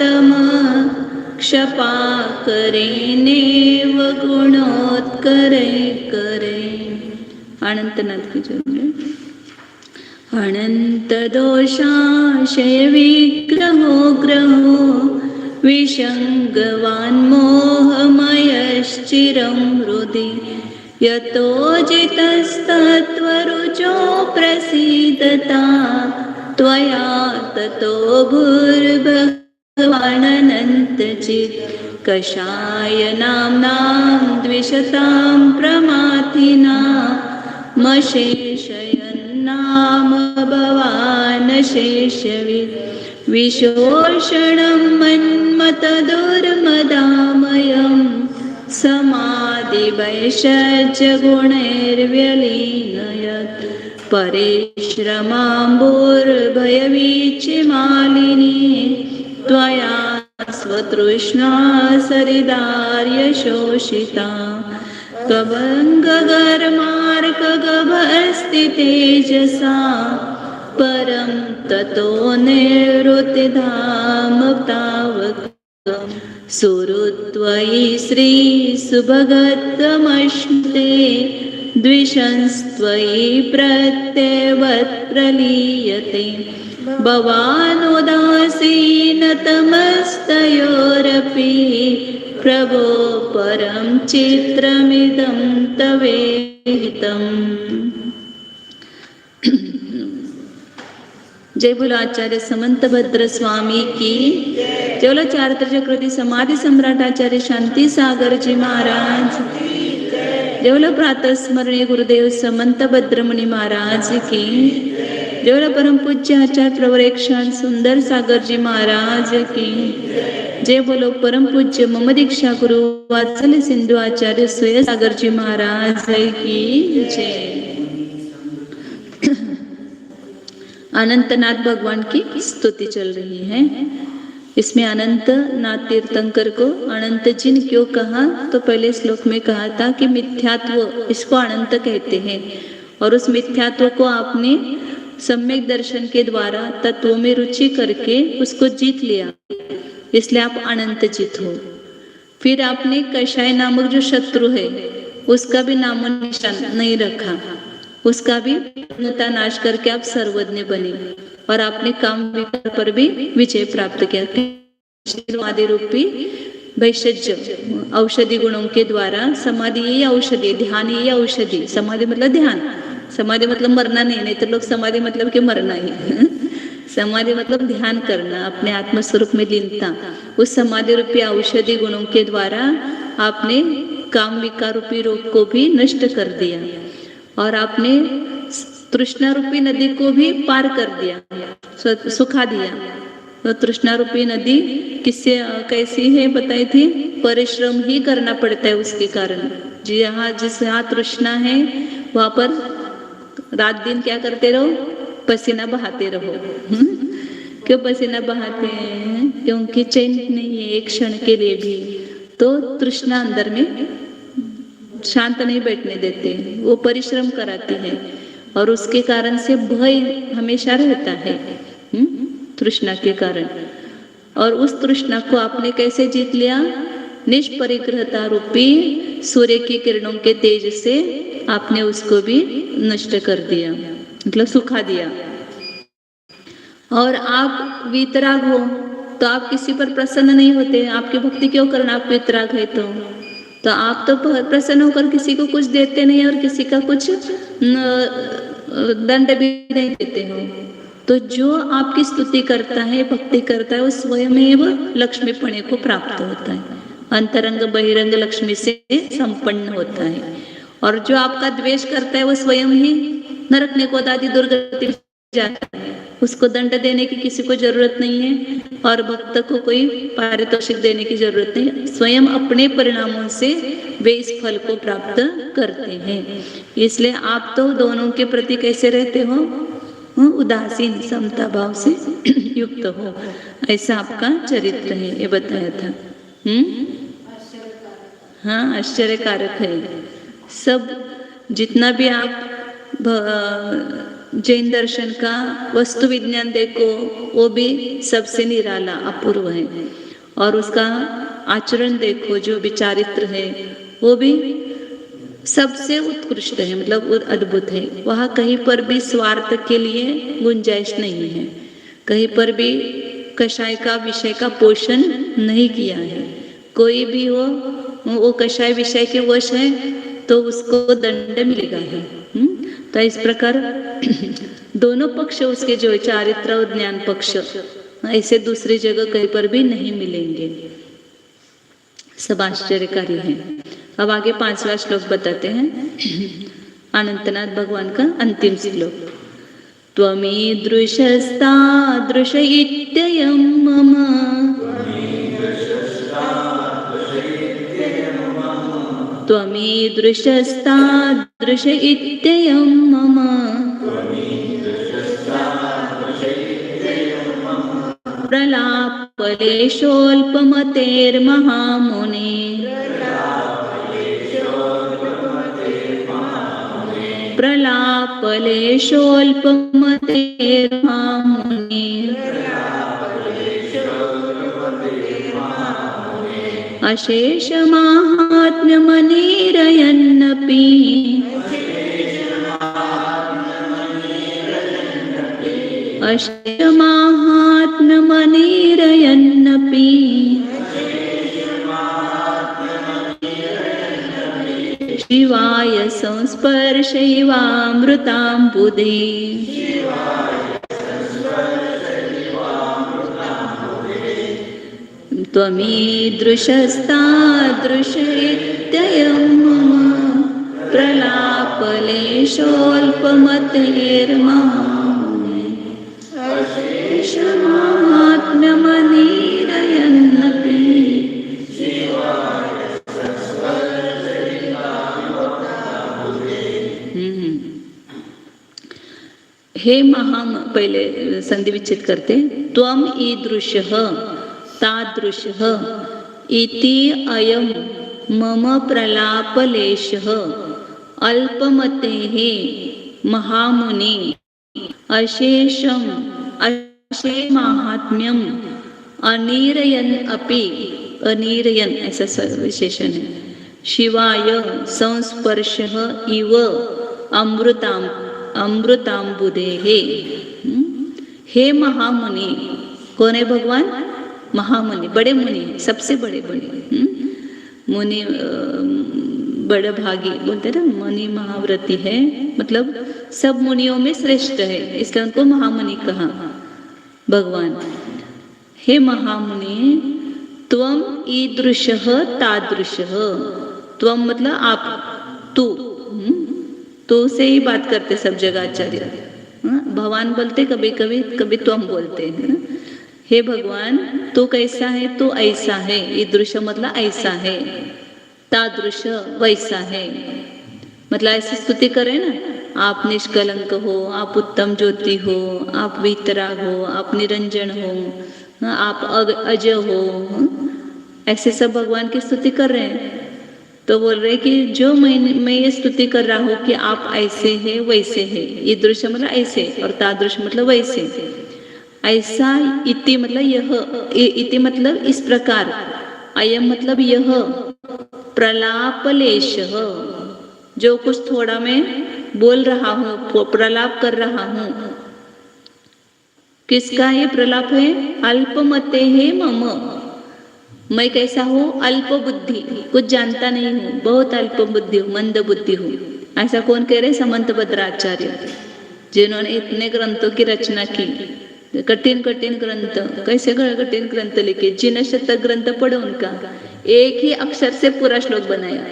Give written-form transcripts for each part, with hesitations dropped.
तम क्षपा करे नेव गुणोत्करे करे। अनंतनाथ की जय। अनंत दोषाशय विग्रहो ग्रहो विसंगवान् मोहमयश्चिरं हृदि यतो जितस्तत्त्वरुचो प्रसीदता त्वया ततो भूर्भुवनन्तचित् कषाय नाम्नां द्विषतां प्रमाथिना मशेषयन्नाम भवान् शेषवित् विशोषणं मन्मथदुर्मदामयं समाधिवैषज्यगुणैर्व्यलीनयत् परिश्रमाम्बुर्भयवीचिमालिनी त्वया स्वतृष्णा सरिदार्यशोषिता कभङ्गगर्मार्कगभस्ति तेजसा परं ततो निवृत्तिधाम तावकम् सुहृत्त्वयि श्रीसुभगत्वमश्नुते द्विषंस्त्वयि प्रत्यवत् प्रलीयते भवानुदासीनतमस्तयोरपि प्रभो परं चित्रमिदं तवेहितम्। जय बोलो आचार्य समंतभद्र स्वामी की जय। बोलो चारित्र चक्रवर्ती समाधि सम्राट आचार्य शांति सागर जी महाराज। जय बोलो प्रातः स्मरणीय गुरुदेव समंतभद्र मुनि महाराज की जय। बोलो परम पूज्य आचार्य प्रवरेक्षण सुंदर सागर जी महाराज की जय। बोलो परम पूज्य मम दीक्षा गुरु वात्सल्य सिंधु आचार्य स्वयं सागर जी महाराज की जय। अनंतनाथ भगवान की स्तुति चल रही है। इसमें अनंतनाथ तीर्थंकर को अनंत जिन क्यों कहा, तो पहले श्लोक में कहा था कि मिथ्यात्व इसको अनंत कहते हैं और उस मिथ्यात्व को आपने सम्यक दर्शन के द्वारा तत्वों में रुचि करके उसको जीत लिया, इसलिए आप अनंत जित हो। फिर आपने कषाय नामक जो शत्रु है उसका भी नामो निशान नहीं रखा, उसका भी पूर्णता नाश करके आप सर्वज्ञ बने और आपने काम विकार पर भी विजय प्राप्त किया। समाधि रूपी वैषज्य औषधि गुणों के द्वारा, समाधि ये औषधि, ध्यान ये औषधि। समाधि मतलब ध्यान, समाधि मतलब मरना नहीं तो लोग समाधि मतलब कि मरना ही समाधि मतलब ध्यान करना, अपने आत्मस्वरूप में लीनता। उस समाधि रूपी औषधि गुणों के द्वारा आपने काम विकार रूपी रोग को भी नष्ट कर दिया और आपने तृष्णा रूपी नदी को भी पार कर दिया, सुखा दिया। तो तृष्णा रूपी नदी किससे कैसी है बताई थी, परिश्रम ही करना पड़ता है उसके कारण। जिस यहाँ तृष्णा है वहां पर रात दिन क्या करते रहो, पसीना बहाते रहो। क्यों पसीना बहाते हैं? क्योंकि चैन नहीं है एक क्षण के लिए भी, तो तृष्णा अंदर में शांत नहीं बैठने देते, वो परिश्रम कराती है और उसके कारण से भय हमेशा रहता है तृष्णा के कारण। और उस तृष्णा को आपने कैसे जीत लिया? निष्परिग्रहता रूपी सूर्य की किरणों के तेज से आपने उसको भी नष्ट कर दिया, मतलब सुखा दिया। और आप वीतराग हो तो आप किसी पर प्रसन्न नहीं होते, आपकी भक्ति क्यों करना? आप वीतराग है तो आप तो प्रसन्न होकर किसी को कुछ देते नहीं और किसी का कुछ दंड भी नहीं देते हो। तो जो आपकी स्तुति करता है, भक्ति करता है, वो स्वयमेव लक्ष्मीपणे को प्राप्त होता है, अंतरंग बहिरंग लक्ष्मी से संपन्न होता है। और जो आपका द्वेष करता है वो स्वयं ही नरक निकोदादि दुर्गति जाता है, उसको दंड देने की किसी को जरूरत नहीं है और भक्त को कोई पारितोषिक देने की जरूरत नहीं, स्वयं अपने परिणामों से वे इस फल को प्राप्त करते हैं। इसलिए आप तो दोनों के प्रति कैसे रहते हो? उदासीन समता भाव से युक्त हो, ऐसा आपका चरित्र है, ये बताया था। हाँ, आश्चर्यकारक है। सब जितना भी आप जैन दर्शन का वस्तु विज्ञान देखो, वो भी सबसे निराला अपूर्व है। और उसका आचरण देखो, जो भी चारित्र है वो भी सबसे उत्कृष्ट है, मतलब अद्भुत है। वहाँ कहीं पर भी स्वार्थ के लिए गुंजाइश नहीं है, कहीं पर भी कषाय का विषय का पोषण नहीं किया है। कोई भी हो, वो कषाय विषय के वश है तो उसको दंड मिलेगा है। तो इस प्रकार दोनों पक्ष उसके जो चारित्र और ज्ञान पक्ष ऐसे दूसरी जगह कहीं पर भी नहीं मिलेंगे, सब आश्चर्यकारी है। अब आगे 5वां श्लोक बताते हैं, अनंतनाथ भगवान का अंतिम श्लोक। त्वमीदृशस्तादृश इत्ययं मम, त्वमीदृशस्तादृश इत्ययं मम, प्रलापलेशोऽल्पमतेर्महामुने, प्रलापलेशोऽल्पमतेर्महामुने, अशेषमाहात्म्यमनिरयन्नपि, अशेषमाहात्म्यमनिरयन्नपि, शिवाय संस्पर्शैवामृताम्बुदे, त्वमीदृशस्तादृश इत्ययं मम, प्रलापलेशोऽल्पमतेर्महामुने, अशेषमाहात्म्यमनिरयन्नपि, हे महाम, पहले संधि विच्छेद करते, त्वम ईदृशः तादृशः इति अयं मम प्रलापलेशः अल्पमतेः महामुनि, अशेषम अशेषमाहात्म्यम अनिरयन् अपि, अनिरयन् ऐसा विशेषण है, शिवाय संस्पर्शः इव अमृताम्बुदेहे। हे महामुनि, कौन है भगवान? महामुनि, बड़े मुनि, सबसे बड़े मुनि। मुनि बड़ा भागी बोलते ना, मुनि महाव्रती है, मतलब सब मुनियों में श्रेष्ठ है, इसलिए उनको महामुनि कहा भगवान। हे महामुनि, त्वम ईदृशः तादृशः, त्वम मतलब आप, तू से ही बात करते सब जगह आचार्य, भगवान बोलते कभी कभी, कभी त्वम बोलते हैं। हे भगवान, तू कैसा है? तू ऐसा है। ईदृश मतलब ऐसा है, तादृश वैसा है, मतलब ऐसी स्तुति करें ना, आप निष्कलंक हो, आप उत्तम ज्योति हो, आप वीतराग हो, आप निरंजन हो, आप अजय हो, ऐसे सब भगवान की स्तुति कर रहे हैं। तो बोल रहे कि जो मैं ये स्तुति कर रहा हूँ कि आप ऐसे हैं वैसे हैं, ईदृश मतलब ऐसे और तादृश मतलब वैसे, ऐसा, इति मतलब यह, इति मतलब इस प्रकार, अयम मतलब यह, प्रलापलेश जो कुछ थोड़ा मैं बोल रहा हूँ, प्रलाप कर रहा हूँ, किसका ये प्रलाप है? अल्पमते है मम, मैं कैसा हूँ? अल्प बुद्धि, कुछ जानता नहीं हूँ, बहुत अल्प बुद्धि हूँ, मंद बुद्धि हूँ। ऐसा कौन कह रहे? समंत भद्राचार्य, जिन्होंने इतने ग्रंथों की रचना की, कठिन कठिन ग्रंथ, कैसे कठिन ग्रंथ लिखे, जिन शतक ग्रंथ पढ़ो उनका, एक ही अक्षर से पूरा श्लोक बनाया,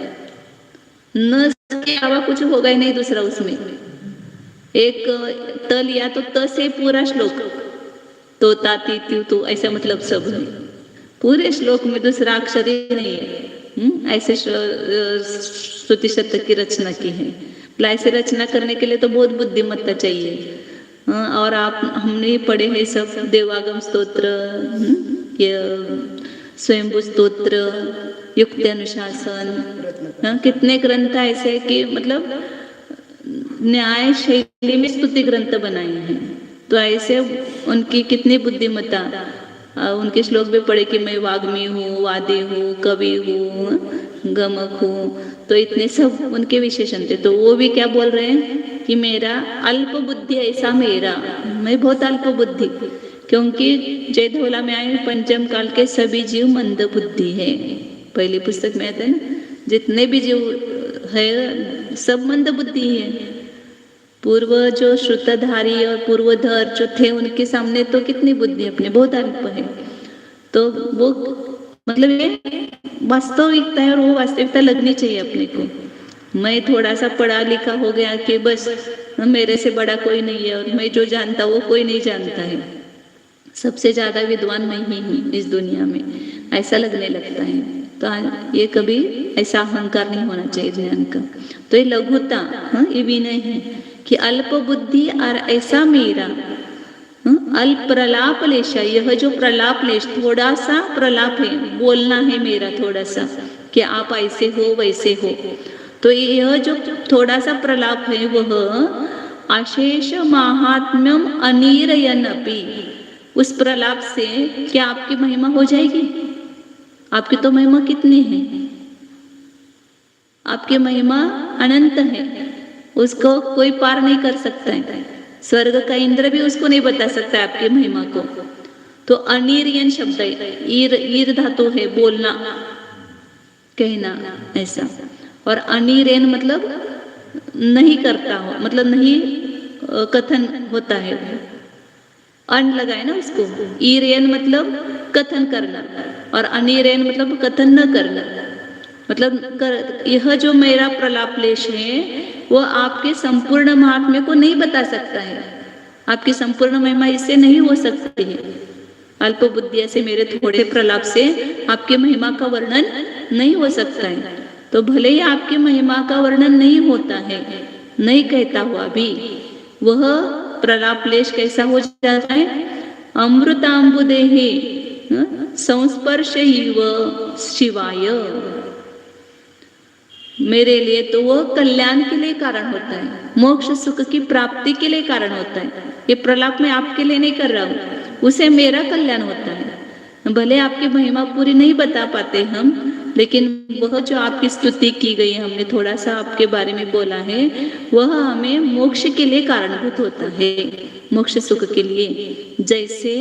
न के अलावा कुछ होगा ही नहीं दूसरा उसमें। एक त लिया तो त से पूरा श्लोक, तो ताती त्यू तो ऐसा मतलब सब है, पूरे श्लोक में दूसरा अक्षर ही नहीं है। ऐसे स्तुति शतक की रचना की है। ऐसे रचना करने के लिए तो बहुत बुद्धिमत्ता चाहिए। और आप, हमने पढ़े हैं सब, देवागम स्तोत्र, स्वयंभू स्तोत्र, युक्ति अनुशासन, कितने ग्रंथ ऐसे कि मतलब न्याय शैली में स्तुति ग्रंथ बनाए हैं। तो ऐसे उनकी कितनी बुद्धिमत्ता, उनके श्लोक भी पढ़े कि मैं वाग्मी हूँ, वादी हूँ, कवि हूँ, गमक हूँ, तो इतने सब उनके विशेषण थे। तो वो भी क्या बोल रहे हैं कि मेरा अल्प बुद्धि ऐसा मेरा, मैं बहुत अल्प बुद्धि, क्योंकि जय धोला में आए पंचम काल के सभी जीव मंद बुद्धि है। पहली पुस्तक में आता है ना, जितने भी जीव है सब मंद बुद्धि है। पूर्व जो श्रुतधारी और पूर्वधर जो थे उनके सामने तो कितनी बुद्धि अपने बहुत अल्प है। तो वो मतलब ये वास्तविकता है और वो वास्तविकता लगनी चाहिए अपने को। मैं थोड़ा सा पढ़ा लिखा हो गया कि बस मेरे से बड़ा कोई नहीं है और मैं जो जानता वो कोई नहीं जानता है, सबसे ज्यादा विद्वान मैं ही हूँ इस दुनिया में, ऐसा लगने लगता है। तो ये कभी ऐसा अहंकार नहीं होना चाहिए ज्ञान का। तो ये लघुता, ये विनय है कि अल्प बुद्धि और ऐसा मेरा अल्प प्रलाप लेशा, यह जो प्रलाप लेश, थोड़ा सा प्रलाप है, बोलना है मेरा थोड़ा सा कि आप ऐसे हो वैसे हो। तो यह जो थोड़ा सा प्रलाप है वह अशेष महात्म्यम अनिरयन अपि, उस प्रलाप से क्या आपकी महिमा हो जाएगी? आपकी तो महिमा कितनी है, आपकी महिमा अनंत है, उसको कोई पार नहीं कर सकता है। स्वर्ग का इंद्र भी उसको नहीं बता सकता आपकी महिमा को। तो अनिर्यन शब्द है, ईर धातु है, बोलना, कहना ऐसा। और अनिर्यन मतलब नहीं करता हो, मतलब नहीं कथन होता है, अन लगाए ना उसको। ईरेन मतलब कथन करना और अनिरेन मतलब कथन न करना। मतलब यह जो मेरा प्रलापलेश है वो आपके संपूर्ण महात्म्य को नहीं बता सकता है, आपकी संपूर्ण महिमा इससे नहीं हो सकती है। अल्प बुद्धि से मेरे थोड़े प्रलाप से आपकी महिमा का वर्णन नहीं हो सकता है। तो भले ही आपकी महिमा का वर्णन नहीं होता है, नहीं कहता हुआ भी वह प्रलापलेश कैसा हो जाता है? अमृतांबुदेहि संस्पर्श शिवाय, मेरे लिए तो वह कल्याण के लिए कारण होता है, मोक्ष सुख की प्राप्ति के लिए कारण होता है। ये प्रलाप मैं आपके लिए नहीं कर रहा हूँ, उसे मेरा कल्याण होता है। भले आपकी महिमा पूरी नहीं बता पाते हम, लेकिन वह जो आपकी स्तुति की गई, हमने थोड़ा सा आपके बारे में बोला है, वह हमें मोक्ष के लिए कारणभूत होता है, मोक्ष सुख के लिए। जैसे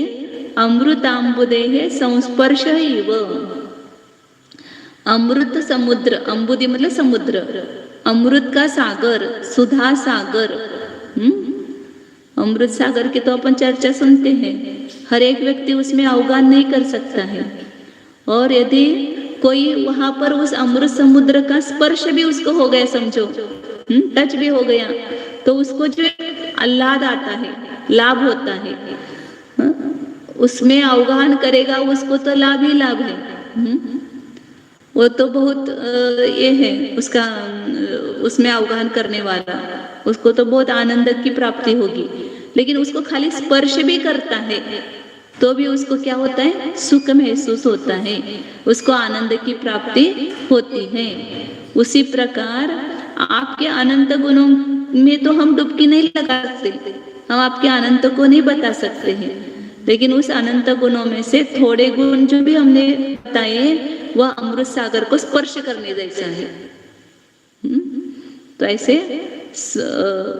अमृतांबुदेह संस्पर्श इव, अमृत समुद्र, अंबुदि मतलब समुद्र, अमृत का सागर, सुधा सागर, अमृत सागर की तो अपन चर्चा सुनते हैं, हर एक व्यक्ति उसमें अवगान नहीं कर सकता है। और यदि कोई वहां पर उस अमृत समुद्र का स्पर्श भी उसको हो गया, समझो टच भी हो गया, तो उसको जो आह्लाद आता है, लाभ होता है, उसमें अवगाहन करेगा उसको तो लाभ ही लाभ है। वो तो बहुत ये है उसका, उसमें अवगाहन करने वाला, उसको तो बहुत आनंद की प्राप्ति होगी। लेकिन उसको खाली स्पर्श भी करता है तो भी उसको क्या होता है? सुख महसूस होता है, उसको आनंद की प्राप्ति होती है। उसी प्रकार आपके अनंत गुणों में तो हम डुबकी नहीं लगा सकते, हम आपके अनंत को नहीं बता सकते हैं, लेकिन उस अनंत गुणों में से थोड़े गुण जो भी हमने बताए वह अमृत सागर को स्पर्श करने जैसा है। तो ऐसे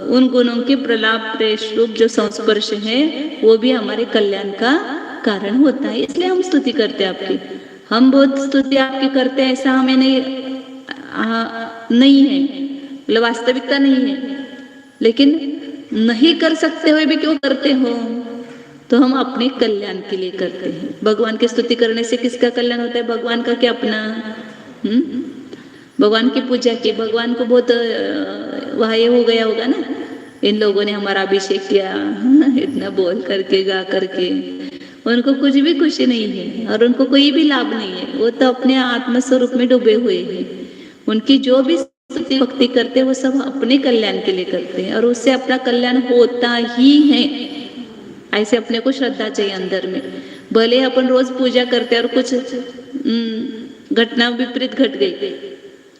उन गुणों के प्रलाप रूप जो संस्पर्श है वो भी हमारे कल्याण का कारण होता है। इसलिए हम स्तुति करते हैं आपकी, हम बहुत स्तुति आपकी करते हैं, ऐसा हमें नहीं है, मतलब वास्तविकता नहीं है। लेकिन नहीं कर सकते हुए भी क्यों करते हो? तो हम अपने कल्याण के लिए करते हैं। भगवान की स्तुति करने से किसका कल्याण होता है? भगवान का क्या अपना? भगवान की पूजा की, भगवान को बहुत वह ये हो गया होगा ना, इन लोगों ने हमारा अभिषेक किया, इतना बोल करके गा करके, उनको कुछ भी खुशी नहीं है और उनको कोई भी लाभ नहीं है। वो तो अपने आत्म स्वरूप में डूबे हुए हैं। उनकी जो भी स्तुति भक्ति करते हैं वो सब अपने कल्याण के लिए करते हैं और उससे अपना कल्याण होता ही है। ऐसे अपने को श्रद्धा चाहिए अंदर में। भले अपन रोज पूजा करते हैं और कुछ घटना विपरीत घट गई,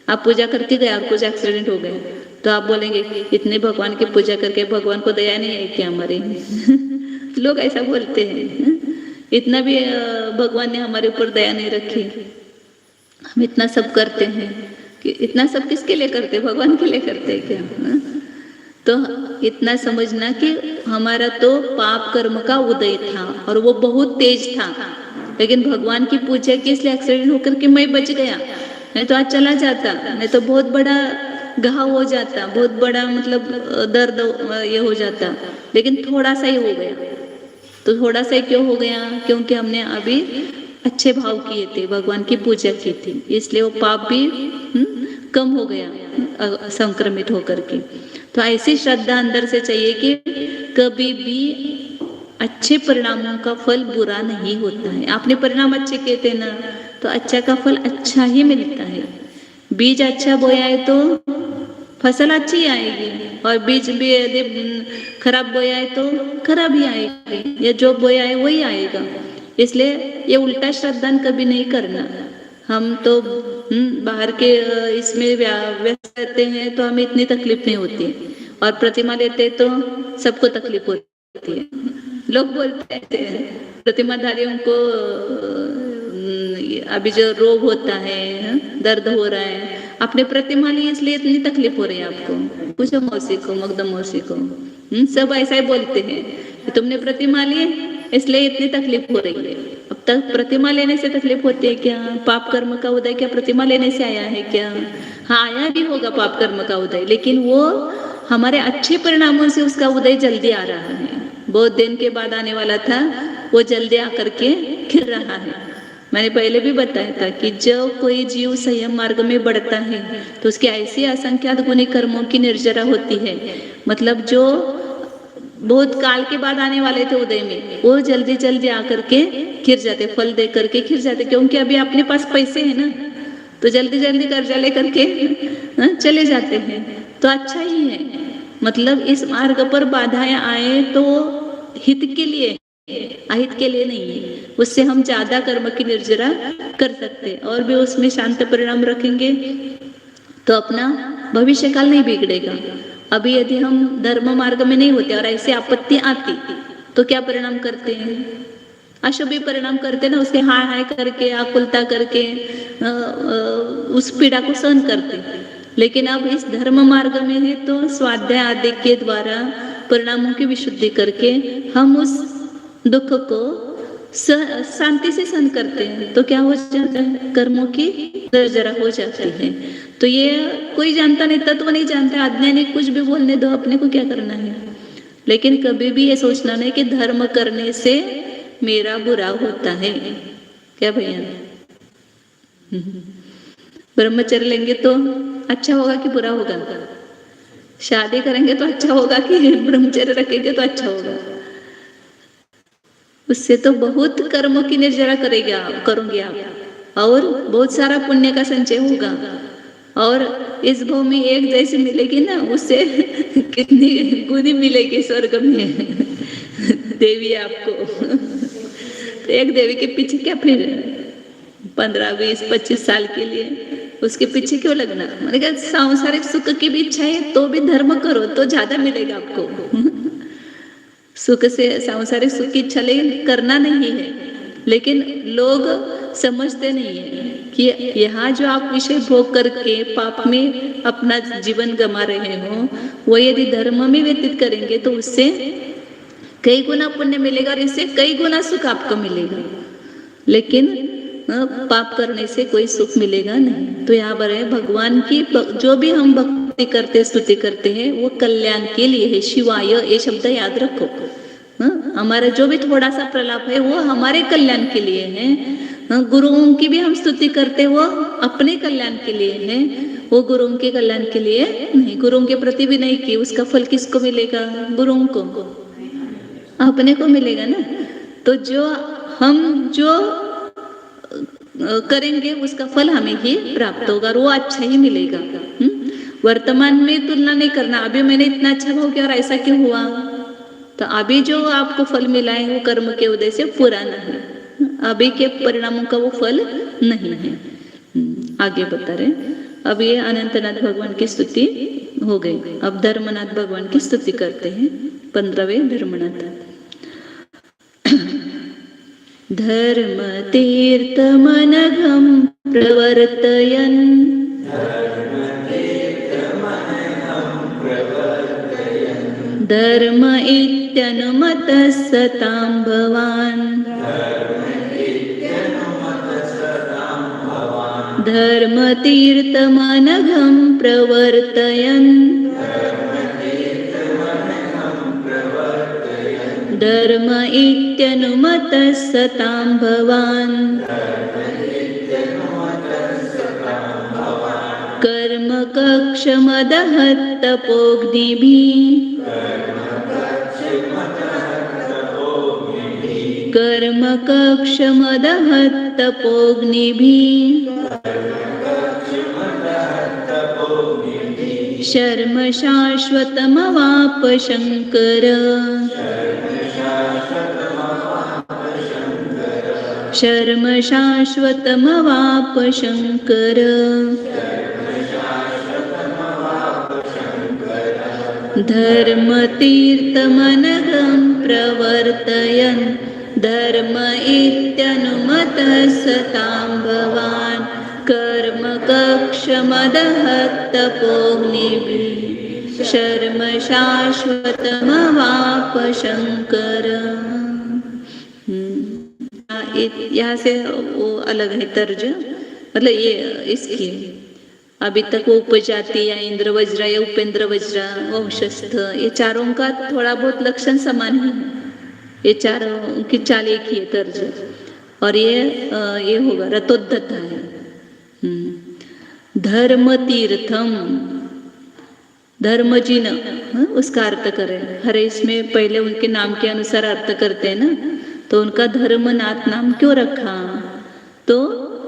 आप पूजा करके गए और कुछ एक्सीडेंट हो गया, तो आप बोलेंगे इतने भगवान की पूजा करके भगवान को दया नहीं है क्या हमारे? लोग ऐसा बोलते हैं। इतना भी भगवान ने हमारे ऊपर दया नहीं रखी। हम इतना सब करते हैं कि इतना सब किसके लिए करते? भगवान के लिए करते हैं क्या? तो इतना समझना कि हमारा तो पाप कर्म का उदय था और वो बहुत तेज था, लेकिन भगवान की पूजा की इसलिए एक्सीडेंट होकर के मैं बच गया, नहीं तो आज चला जाता, नहीं तो बहुत बड़ा घाव हो जाता, बहुत बड़ा मतलब दर्द ये हो जाता। लेकिन थोड़ा सा ही हो गया। तो थोड़ा सा ही क्यों हो गया? क्योंकि हमने अभी अच्छे भाव किए थे, भगवान की पूजा की थी, इसलिए वो पाप भी कम हो गया संक्रमित होकर के। तो ऐसी श्रद्धा अंदर से चाहिए कि कभी भी अच्छे परिणामों का फल बुरा नहीं होता है। आपने परिणाम अच्छे किए थे ना, तो अच्छा का फल अच्छा ही मिलता है। बीज अच्छा बोया है तो फसल अच्छी आएगी, और बीज भी यदि खराब बोया है तो खराब ही आएगी, या जो बोया है वही आएगा। इसलिए ये उल्टा श्रद्धा कभी नहीं करना। हम तो बाहर के इसमें व्यस्त रहते हैं तो हमें इतनी तकलीफ नहीं होती, और प्रतिमा लेते तो सबको तकलीफ होती है। लोग बोलते हैं प्रतिमाधारियों को अभी जो रोग होता है, दर्द हो रहा है, आपने प्रतिमा ली इसलिए इतनी तकलीफ हो रही है आपको। पूछो मौसी को, मगदम मौसी को, सब ऐसा ही बोलते हैं कि तुमने प्रतिमा ली इसलिए इतनी तकलीफ हो रही है। अब तक प्रतिमा लेने से तकलीफ होती है क्या? पाप कर्म का उदय क्या प्रतिमा लेने से आया है क्या? हाँ, आया भी होगा पाप कर्म का उदय, लेकिन वो हमारे अच्छे परिणामों से उसका उदय जल्दी आ रहा है। बहुत दिन के बाद आने वाला था, वो जल्दी आकर के खिल रहा है। मैंने पहले भी बताया था कि जब कोई जीव संयम मार्ग में बढ़ता है तो उसकी ऐसी असंख्यात गुणी कर्मों की निर्जरा होती है। मतलब जो बहुत काल के बाद आने वाले थे उदय में, वो जल्दी जल्दी आकर के खिर जाते, फल दे करके खिर जाते, क्योंकि अभी अपने पास पैसे है ना, तो जल्दी जल्दी कर्जा लेकर के चले जाते हैं। तो अच्छा ही है, मतलब इस मार्ग पर बाधाएं आए तो हित के लिए, अहित के लिए नहीं है। उससे हम ज्यादा कर्म की निर्जरा कर सकते हैं, और भी उसमें शांत परिणाम रखेंगे तो अपना भविष्य काल नहीं बिगड़ेगा। अभी यदि हम धर्म मार्ग में नहीं होते और ऐसी आपत्ति आती तो क्या परिणाम करते हैं? अशुभ परिणाम करते ना, उसके हाय हाय करके, आकुलता करके उस पीड़ा को सहन करते। लेकिन अब इस धर्म मार्ग में है तो स्वाध्याय आदि के द्वारा परिणामों की विशुद्धि करके हम उस दुख को शांति से सहन करते हैं। तो क्या हो जाता है? कर्मों की जरा हो जाती है। तो ये कोई जानता नहीं, तत्व नहीं जानता, अज्ञानी कुछ भी बोलने दो, अपने को क्या करना है। लेकिन कभी भी ये सोचना नहीं कि धर्म करने से मेरा बुरा होता है। क्या भैया? ब्रह्मचर्य लेंगे तो अच्छा होगा कि बुरा होगा? शादी करेंगे तो अच्छा होगा कि ब्रह्मचर्य रखेंगे तो अच्छा होगा? उससे तो बहुत कर्मों की निर्जरा करोगे आप, और बहुत सारा पुण्य का संचय होगा, और इस भूमि एक जैसी मिलेगी ना, उससे कितनी गुनी मिलेगी स्वर्ग में देवी आपको। तो एक देवी के पीछे क्या फिर 15, 20, 25 साल के लिए उसके पीछे क्यों लगना? मैंने कहा सांसारिक सुख की भी इच्छा है तो भी धर्म करो तो ज्यादा मिलेगा आपको। सुख से सांसारिक सुख की इच्छा करना नहीं है, लेकिन लोग समझते नहीं है कि यहाँ जो आप विषय भोग करके पाप में अपना जीवन गमा रहे हो, वो यदि धर्म में व्यतीत करेंगे तो उससे कई गुना पुण्य मिलेगा और इससे कई गुना सुख आपको मिलेगा। लेकिन पाप करने से कोई सुख मिलेगा नहीं। तो यहाँ पर है भगवान की जो भी हम भक्ति करते स्तुति करते हैं वो कल्याण के लिए है। शिवाय ये शब्द याद रखो। हमारा जो भी थोड़ा सा प्रलाप है वो हमारे कल्याण के लिए है। गुरुओं की भी हम स्तुति करते वो अपने कल्याण के लिए है, वो गुरुओं के कल्याण के लिए नहीं। गुरुओं के प्रति भी नहीं की, उसका फल किसको मिलेगा? गुरुओं को, अपने को मिलेगा ना। तो जो हम जो करेंगे उसका फल हमें ही प्राप्त होगा और वो अच्छा ही मिलेगा। वर्तमान में तुलना नहीं करना, अभी मैंने इतना अच्छा भाव किया और ऐसा क्यों हुआ, तो अभी जो आपको फल मिला है वो कर्म के उदय से पुराना है, अभी के परिणामों का वो फल नहीं है। आगे बता रहे अब ये अनंतनाथ भगवान की स्तुति हो गई। अब धर्मनाथ भगवान की स्तुति करते हैं। 15वें धर्मनाथ। धर्म तीर्थमनघं प्रवर्तयन् धर्म इत्यनुमतः सतां भवान् धर्मतीर्थमनघं प्रवर्तयन् धर्म इत्यनुमतः सतां भवान् कर्म कक्षमदहत् तपोग्निभिः कर्म कक्षमदहत् तपोग्निभिः शर्म शाश्वतमवाप शंकर शर्म शाश्वतमवाप शंकर धर्मतीर्थमनघं प्रवर्तयन् धर्म इत्यनुमतः सतां भवान् कर्म कक्षमदहत् तपोग्निभिः शर्म शाश्वतमवाप शंकर। यहाँ से वो अलग है तर्ज, मतलब ये इसकी अभी तक वो उपजाति या इंद्र वज्र या उपेंद्र वज्र वंशस्थ, ये चारों का थोड़ा बहुत लक्षण समान ही है। ये चारों की चाल एक ही है तर्ज। और ये होगा रतोद्धता है। धर्म तीर्थम धर्मजिन, उसका अर्थ करें। हरे इसमें पहले उनके नाम के अनुसार अर्थ करते हैं ना, तो उनका धर्मनाथ नाम क्यों रखा, तो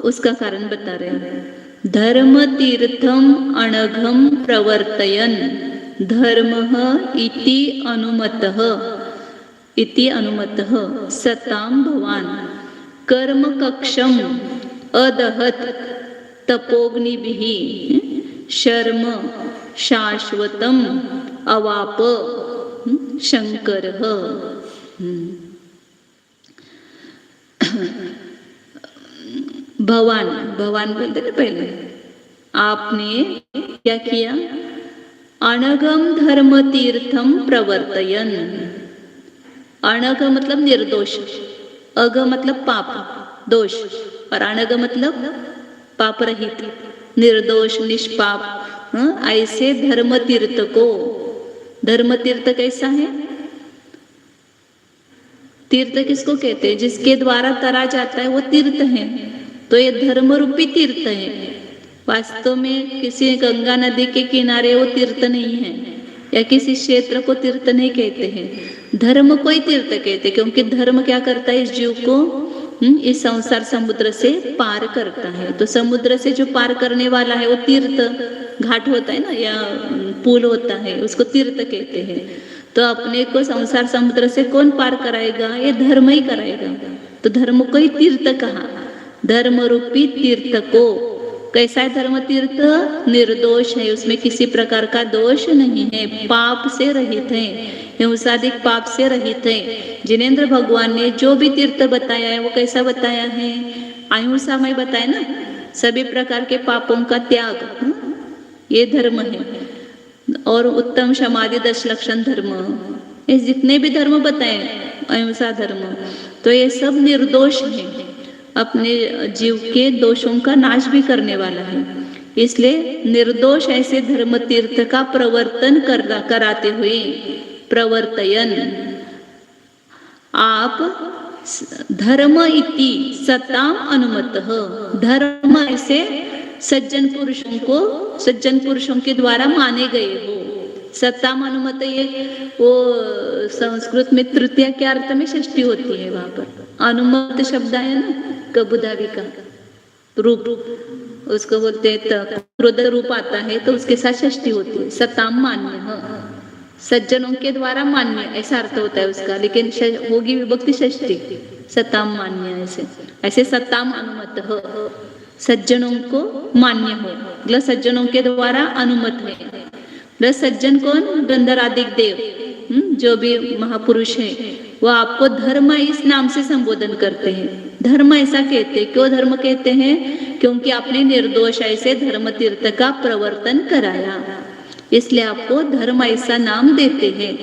उसका कारण बता रहे हैं। धर्म तीर्थम अनघम प्रवर्तयन् धर्मः इति अनुमतः सतां भवान् कर्म कक्षम अदहत् तपोग्निभिः शर्म शाश्वतम अवाप शंकरः। भगवान बोलते ना पहले, आपने क्या किया, अनघम धर्म तीर्थम प्रवर्तयन्। अनघ मतलब निर्दोष, अघ मतलब पाप दोष, और अनघ मतलब पाप रहित निर्दोष निष्पाप, ऐसे धर्म तीर्थ को। धर्म तीर्थ कैसा है, तीर्थ किसको कहते हैं, जिसके द्वारा तरा जाता है वो तीर्थ है। तो ये धर्म रूपी तीर्थ है। वास्तव में किसी गंगा नदी के किनारे वो तीर्थ नहीं है, या किसी क्षेत्र को तीर्थ नहीं कहते हैं, धर्म को ही तीर्थ कहते हैं। क्योंकि धर्म क्या करता है, इस जीव को इस संसार समुद्र से पार करता है। तो समुद्र से जो पार करने वाला है वो तीर्थ, घाट होता है ना या पुल होता है, उसको तीर्थ कहते हैं। तो अपने को संसार समुद्र से कौन पार कराएगा, ये धर्म ही कराएगा। तो धर्म को ही तीर्थ कहा। धर्म रूपी तीर्थ को, कैसा है धर्म तीर्थ, निर्दोष है, उसमें किसी प्रकार का दोष नहीं है, पाप से रहित है, हिंसादिक पाप से रहित है। जिनेंद्र भगवान ने जो भी तीर्थ बताया है वो कैसा बताया है, अहिंसा में बताया ना, सभी प्रकार के पापों का त्याग, ये धर्म है। और उत्तम समाधि 10 लक्षण धर्म, ये जितने भी धर्म बताए अहिंसा धर्म, तो ये सब निर्दोष है, अपने जीव के दोषों का नाश भी करने वाला है। इसलिए निर्दोष ऐसे धर्म तीर्थ का प्रवर्तन कराते हुए, प्रवर्तयन, आप धर्म इति सताम अनुमतः, धर्म ऐसे सज्जन पुरुषों के द्वारा माने गए हो। सताम अनुमत, ये वो संस्कृत में तृतीया के अर्थ में षष्ठी होती है। वहां पर अनुमत शब्द है ना, कबुधावी का रूप, उसको बोलते हैं क्रोध रूप आता है, तो उसके साथ षष्ठी होती है। सताम मान्य, सज्जनों के द्वारा मान्य, ऐसा अर्थ होता है उसका, लेकिन होगी विभक्ति षष्ठी, सताम मान्य, ऐसे सताम अनुमत हो, सज्जनों को मान्य हो, मतलब सज्जनों के द्वारा अनुमत है। रस सज्जन कौन? गंधरादिक देव, जो भी महापुरुष है वो आपको धर्म इस नाम से संबोधन करते हैं। धर्म ऐसा कहते हैं। क्यों धर्म कहते हैं? क्योंकि आपने निर्दोष ऐसे धर्म तीर्थ का प्रवर्तन कराया, इसलिए आपको धर्म ऐसा नाम देते हैं,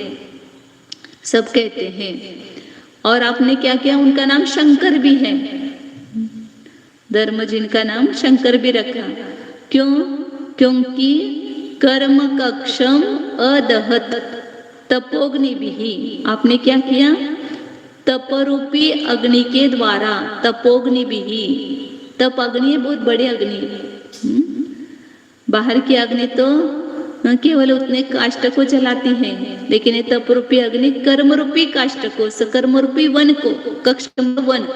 सब कहते हैं। और आपने क्या किया? उनका नाम शंकर भी है। धर्म जिनका नाम शंकर भी रखा। क्यों? क्योंकि कर्म कक्षम अदहत तपोग्नि भी। आपने क्या किया? तपरूपी अग्नि के द्वारा, तपोग्नि भी। तप अग्नि बहुत बड़ी अग्नि, बाहर की अग्नि तो केवल उतने काष्ठ को जलाती है, लेकिन ये तपरूपी अग्नि कर्म रूपी काष्ठ को, सकर्म रूपी वन को, कक्षम वन,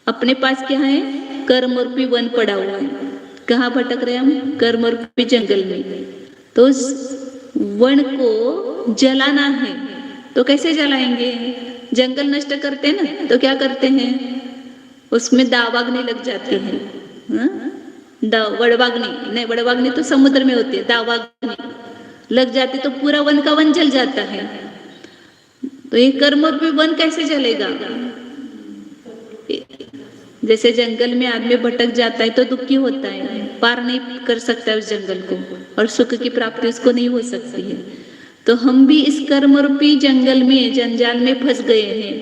अपने पास क्या है? कर्म रूपी वन पड़ा हुआ है। कहाँ भटक रहे हम? कर्म रूपी जंगल में। तो उस वन को जलाना है, तो कैसे जलाएंगे? जंगल नष्ट करते हैं ना, तो क्या करते हैं? उसमें दावाग्नि लग जाती है। वड़वाग्नि नहीं, वड़वाग्नि तो समुद्र में होती है, दावाग्नि लग जाती तो पूरा वन का वन जल जाता है। तो ये कर्म रूपी वन कैसे जलेगा? जैसे जंगल में आदमी भटक जाता है तो दुखी होता है, पार नहीं कर सकता है उस जंगल को, और सुख की प्राप्ति उसको नहीं हो सकती है। तो हम भी इस कर्म रूपी जंगल में, जंजाल में फंस गए हैं,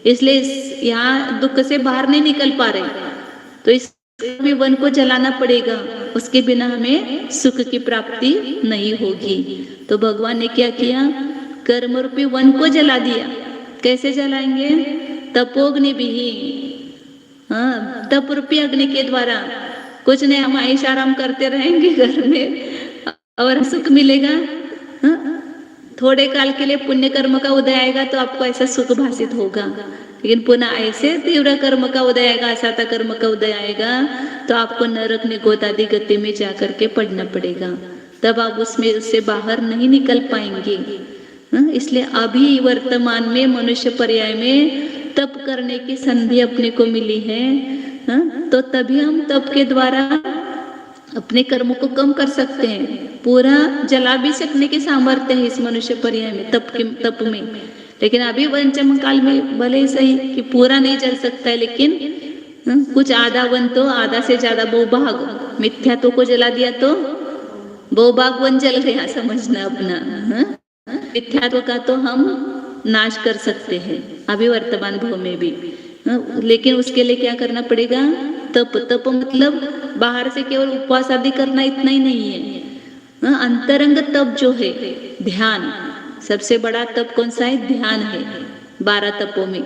इसलिए यहाँ दुख से बाहर नहीं निकल पा रहे। तो इस वन को जलाना पड़ेगा, उसके बिना हमें सुख की प्राप्ति नहीं होगी। तो भगवान ने क्या किया? कर्म रूपी वन को जला दिया। कैसे जलाएंगे? तपोग्नि भी। हाँ, तप रूपी अग्नि के द्वारा। कुछ नहीं, हम आयश आराम करते रहेंगे घर में और सुख मिलेगा। हाँ? थोड़े काल के लिए पुण्य कर्म का उदय आएगा तो आपको ऐसा सुख भासित होगा, लेकिन पुनः ऐसे तीव्र कर्म का उदय आएगा, असाता कर्म का उदय आएगा तो आपको नरक निगोद आदि गति में जाकर के पढ़ना पड़ेगा, तब आप उसमें उससे बाहर नहीं निकल पाएंगे। इसलिए अभी वर्तमान में मनुष्य पर्याय में तप करने की संधि अपने को मिली है। तो तभी हम तप के द्वारा अपने कर्मों को कम कर सकते हैं। पूरा जला भी सकने की सामर्थ्य है इस मनुष्य पर्याय में, तप में। लेकिन अभी पंचम काल में भले ही सही कि पूरा नहीं जल सकता है, लेकिन कुछ आधा वन तो, आधा से ज्यादा बहुभाग मिथ्यात्व को जला दिया तो बहुभाग वन जल गया, समझना अपना। मिथ्यात्व का तो हम नाश कर सकते हैं अभी वर्तमान भाव में भी, लेकिन उसके लिए क्या करना पड़ेगा? तप। तप मतलब बाहर से केवल उपवास आदि करना इतना ही नहीं है। अंतरंग तप जो है ध्यान, सबसे बड़ा तप कौन सा है? ध्यान है 12 तपों में।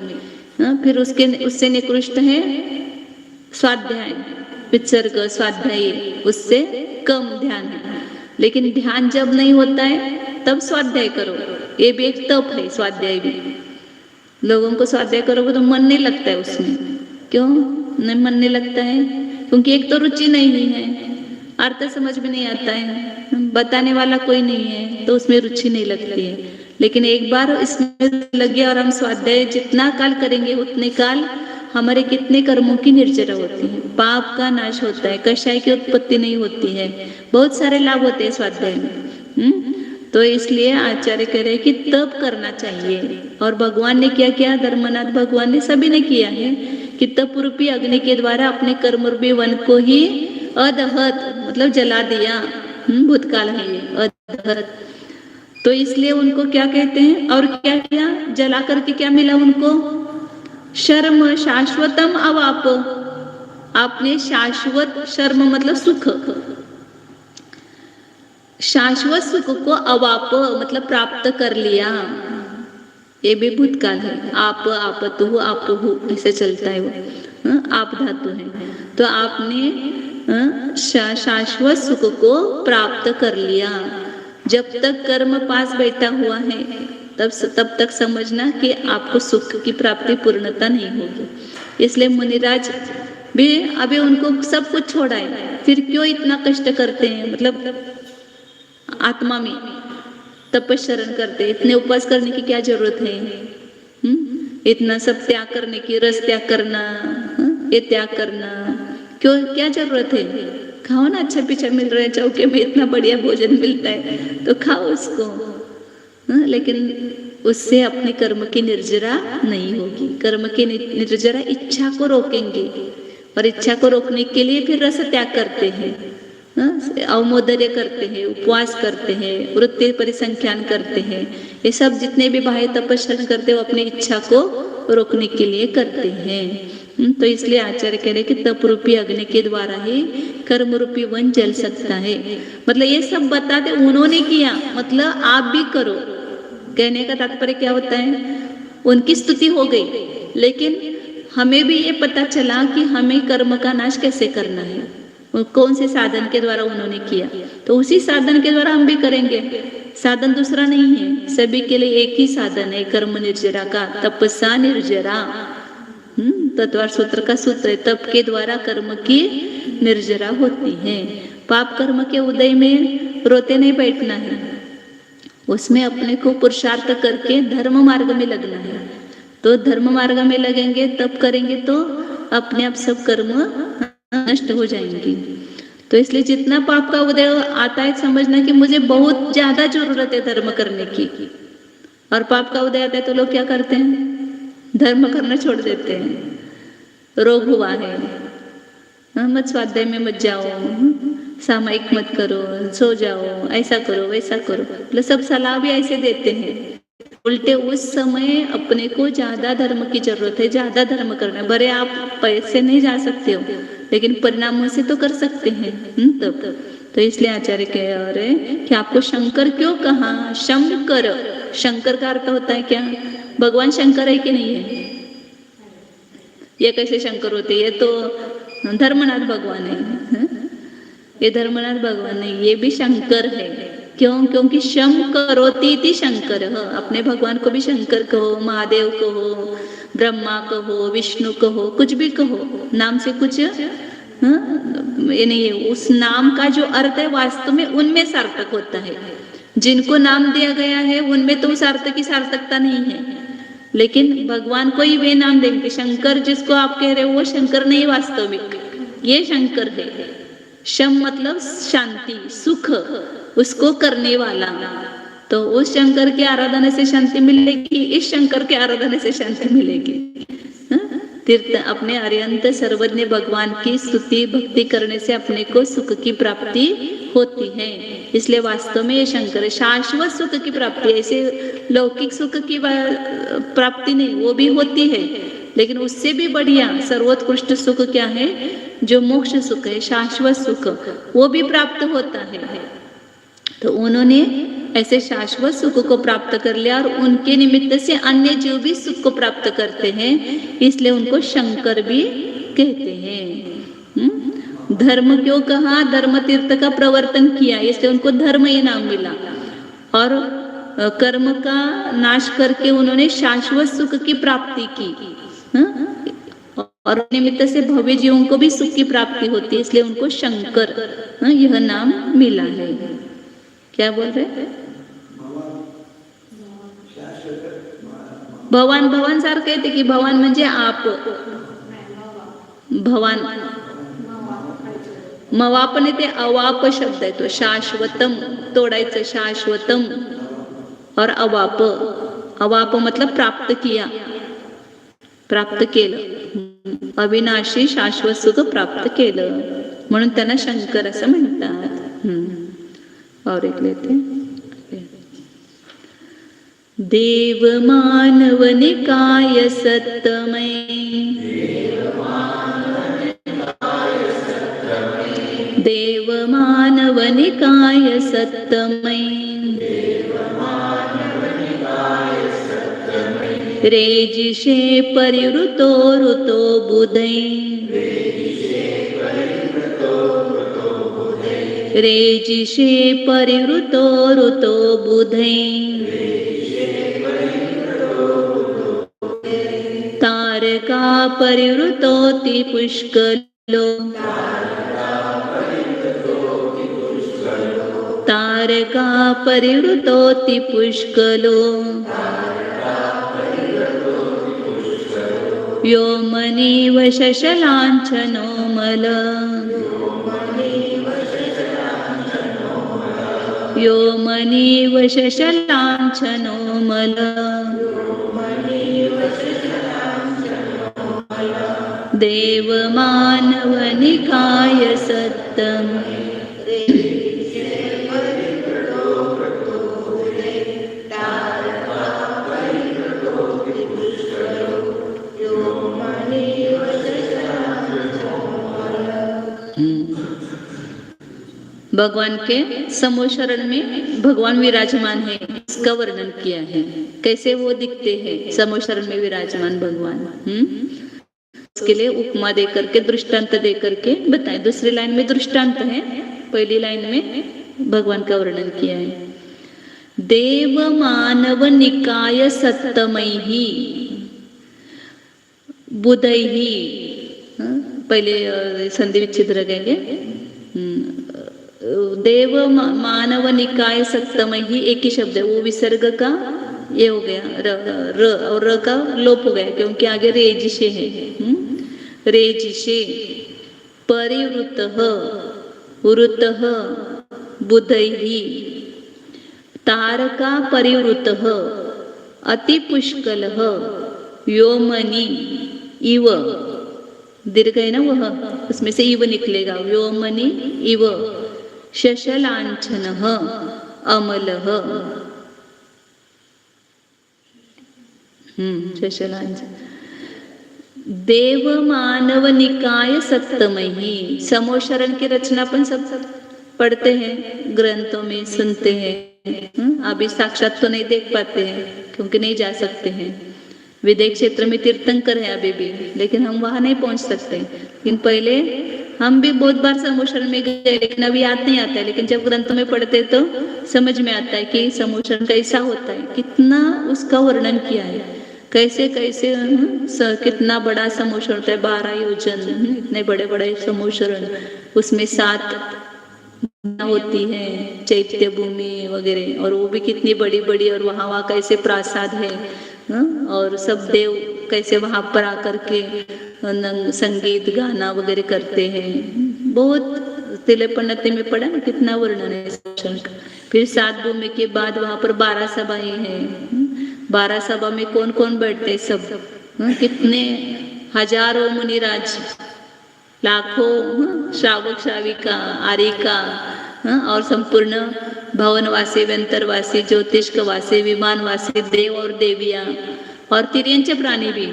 फिर उससे निकृष्ट है स्वाध्याय, विसर्ग, स्वाध्याय, उससे कम ध्यान है। लेकिन ध्यान जब नहीं होता है तब स्वाध्याय करो, ये भी एक तप है। स्वाध्याय भी, लोगों को स्वाध्याय करोगे तो मन नहीं लगता है उसमें। क्यों नहीं मन नहीं लगता है? क्योंकि एक तो रुचि नहीं है, अर्थ समझ में नहीं आता है, बताने वाला कोई नहीं है, तो उसमें रुचि नहीं लगती है। लेकिन एक बार इसमें लगे और हम स्वाध्याय जितना काल करेंगे उतने काल हमारे कितने कर्मों की निर्जरा होती है, पाप का नाश होता है, कषाय की उत्पत्ति नहीं होती है, बहुत सारे लाभ होते हैं स्वाध्याय में। तो इसलिए आचार्य कह रहे कि तप करना चाहिए। और भगवान ने क्या किया? धर्मनाथ भगवान ने, सभी ने किया है कि तप रूपी अग्नि के द्वारा अपने कर्म रूपी वन को ही अदहत मतलब जला दिया। भूतकाल है ये अदहत। तो इसलिए उनको क्या कहते हैं? और क्या किया? जला करके क्या मिला उनको? शर्म शाश्वतम अवाप। आपने शाश्वत, शर्म मतलब सुख, शाश्वत सुख को अवाप मतलब प्राप्त कर लिया। ये भी भूतकाल है। आप, आपतु, आपहु ऐसे चलता है वो, आप धातु है। तो आपने शाश्वत सुख को प्राप्त कर लिया। जब तक कर्म पास बैठा हुआ है तब तक समझना कि आपको सुख की प्राप्ति पूर्णता नहीं होगी। इसलिए मुनिराज भी अभी उनको सब कुछ छोड़ा है, फिर क्यों इतना कष्ट करते हैं? मतलब आत्मा में तपस्या करते, इतने उपवास करने की क्या जरूरत है? इतना सब त्याग करने की, रस त्याग करना, ये त्याग करना, क्यों, क्या जरूरत है? खाओ ना, अच्छा पीछा मिल रहा है, चौके में इतना बढ़िया भोजन मिलता है तो खाओ उसको। लेकिन उससे अपने कर्म की निर्जरा नहीं होगी। कर्म की निर्जरा इच्छा को रोकेंगे, और इच्छा को रोकने के लिए फिर रस त्याग करते हैं, अवमोदर्य करते हैं, उपवास करते हैं, वृत्ति परिसंख्यान करते हैं। ये सब जितने भी बाह्य तपस्या करते हैं वो अपनी इच्छा को रोकने के लिए करते हैं। तो इसलिए आचार्य कह रहे कि तप रूपी अग्नि के द्वारा ही कर्म रूपी वन जल सकता है। मतलब ये सब बताते उन्होंने किया, मतलब आप भी करो। कहने का तात्पर्य क्या होता है, उनकी स्तुति हो गई, लेकिन हमें भी ये पता चला कि हमें कर्म का नाश कैसे करना है, कौन से साधन के द्वारा उन्होंने किया, तो उसी साधन के द्वारा हम भी करेंगे। साधन दूसरा नहीं है, सभी के लिए एक ही साधन है, कर्म निर्जरा का, तपसा निर्जरा। तत्वार सूत्र का सूत्र है, तप के द्वारा कर्म की निर्जरा होती है। पाप कर्म के उदय में रोते नहीं बैठना है, उसमें अपने को पुरुषार्थ करके धर्म मार्ग में लगना है। तो धर्म मार्ग में लगेंगे, तप करेंगे तो अपने आप सब कर्म नष्ट हो जाएंगी। तो इसलिए जितना पाप का उदय आता है समझना कि मुझे बहुत ज्यादा जरूरत है धर्म करने की, और पाप का उदय आता है तो लोग क्या करते हैं, धर्म करना छोड़ देते हैं। रोग हुआ है, मत स्वाध्याय में मत जाओ, सामायिक मत करो, सो जाओ, ऐसा करो वैसा करो, मतलब सब सलाह भी ऐसे देते हैं। उल्टे उस समय अपने को ज्यादा धर्म की जरूरत है, ज्यादा धर्म करना है। भले आप पैसे नहीं जा सकते हो, लेकिन परिणामों से तो कर सकते हैं। तब तो इसलिए आचार्य कह रहे कि आपको शंकर क्यों कहा, शंकर, शंकर का अर्थ होता है क्या, भगवान शंकर है कि नहीं है? ये कैसे शंकर होते, ये तो धर्मनाथ भगवान है। ये धर्मनाथ भगवान नहीं, ये भी शंकर है। क्यों? क्योंकि शम करोति इति शंकर। अपने भगवान को भी शंकर कहो, महादेव कहो, ब्रह्मा कहो, विष्णु कहो, कुछ भी कहो, नाम से कुछ ये नहीं है। उस नाम का जो अर्थ है वास्तव में उनमें सार्थक होता है। जिनको नाम दिया गया है उनमें तो उस अर्थ की सार्थकता नहीं है, लेकिन भगवान को ही वे नाम देंगे। शंकर जिसको आप कह रहे हो वो शंकर नहीं, वास्तविक ये शंकर है। शम मतलब शांति, सुख, उसको करने वाला। तो उस शंकर की आराधना से शांति मिलेगी, इस शंकर के आराधना से शांति मिलेगी। तीर्थ अपने अरियंत सर्वज्ञ भगवान की स्तुति भक्ति करने से अपने को सुख की प्राप्ति होती है। इसलिए वास्तव में ये शंकर शाश्वत सुख की प्राप्ति, ऐसे लौकिक सुख की प्राप्ति नहीं, वो भी होती है, लेकिन उससे भी बढ़िया सर्वोत्कृष्ट सुख क्या है, जो मोक्ष सुख है, शाश्वत सुख, वो भी प्राप्त होता है। तो उन्होंने ऐसे शाश्वत सुख को प्राप्त कर लिया, और उनके निमित्त से अन्य जीव भी सुख को प्राप्त करते हैं, इसलिए उनको शंकर भी कहते हैं। धर्म क्यों कहा, धर्म तीर्थ का प्रवर्तन किया, इसलिए उनको धर्म ये नाम मिला। और कर्म का नाश करके उन्होंने शाश्वत सुख की प्राप्ति की, और निमित्त से भव्य जीवों को भी सुख की प्राप्ति होती है, इसलिए उनको शंकर यह नाम मिला है। क्या बोल रहे? भवान, भवान सार कहते की भवान म्हणजे आप, भवान मवापने ते अवाप शब्द आहे तो, शाश्वतम तोडायचं, शाश्वतम और अवाप, अवाप मतलब प्राप्त किया, प्राप्त केलं, अविनाशी शाश्वत सुख प्राप्त केलं, म्हणून त्यांना शंकर असं म्हणतात। और एक लेते देव मानव निकाय सत्तमय, देव मानव निकाय सत्तमय, रेजिषे परिवृतो ऋतो बुधै, रेजिषे परिवृतो ऋतो बुधै, तारका परिवृतोति पुष्कलो, तारका परिवृतोति पुष्कलो, व्योमनीव शशलाञ्छनो मल, यो मनीव शशलांचनो मल देव मानव निकाय सत्तम भगवान के समोशरण में भगवान विराजमान है, इसका वर्णन किया है। कैसे वो दिखते हैं समोशरण में विराजमान भगवान। इसके लिए उपमा दे करके, दृष्टांत दे करके बताए। दूसरी लाइन में दृष्टांत है, पहली लाइन में भगवान का वर्णन किया है। देव मानव निकाय सत्तमैहि बुधैहि, पहले संधि विच्छेद रखेंगे। देव मानव निकाय सत्तमैहि एक ही शब्द है, वो विसर्ग का ये हो गया र और र का लोप हो गया क्योंकि आगे रेजिशे है। रेजिशे परिवृतः वृतः बुधैहि तारका परिवृतः अति पुष्कलः व्योमनि इव, दीर्घ है ना वह, उसमें से इव निकलेगा। व्योमनि इव शशलांचनः अमलः। शशलांचन देव मानव निकाय सप्तमही। समोशरण की रचना अपन सब पढ़ते हैं, ग्रंथों में सुनते हैं। अभी साक्षात तो नहीं देख पाते हैं क्योंकि नहीं जा सकते हैं। विदेश क्षेत्र में तीर्थंकर है अभी भी, लेकिन हम वहां नहीं पहुंच सकते। लेकिन पहले हम भी बहुत बार समोशरण में गए, लेकिन अभी याद नहीं आता है। लेकिन जब ग्रंथों में पढ़ते तो समझ में आता है कि समोशरण कैसा होता है, कितना उसका वर्णन किया है, कैसे कैसे कितना बड़ा समोशरण होता है, 12 योजन, इतने बड़े बड़े समोशरण, उसमें 7 होती है, चैत्य भूमि वगैरह, और वो भी कितनी बड़ी बड़ी, और वहाँ कैसे प्रासाद है, और सब देव कैसे वहां पर आकर के संगीत गाना वगैरह करते हैं। बहुत तिलेपन्नति में पढ़ा ना, कितना वर्णन है समोशरण का। फिर 7 भूमि के बाद वहां पर 12 सभाएं हैं। 12 सभा में कौन कौन बैठते सब, कितने हजारों मुनिराज, लाखों श्रावक श्राविका आरिका, और संपूर्ण भवनवासी, व्यंतरवासी, ज्योतिष्कवासी, विमानवासी, देव और देवियां, और तिर्यंच प्राणी भी,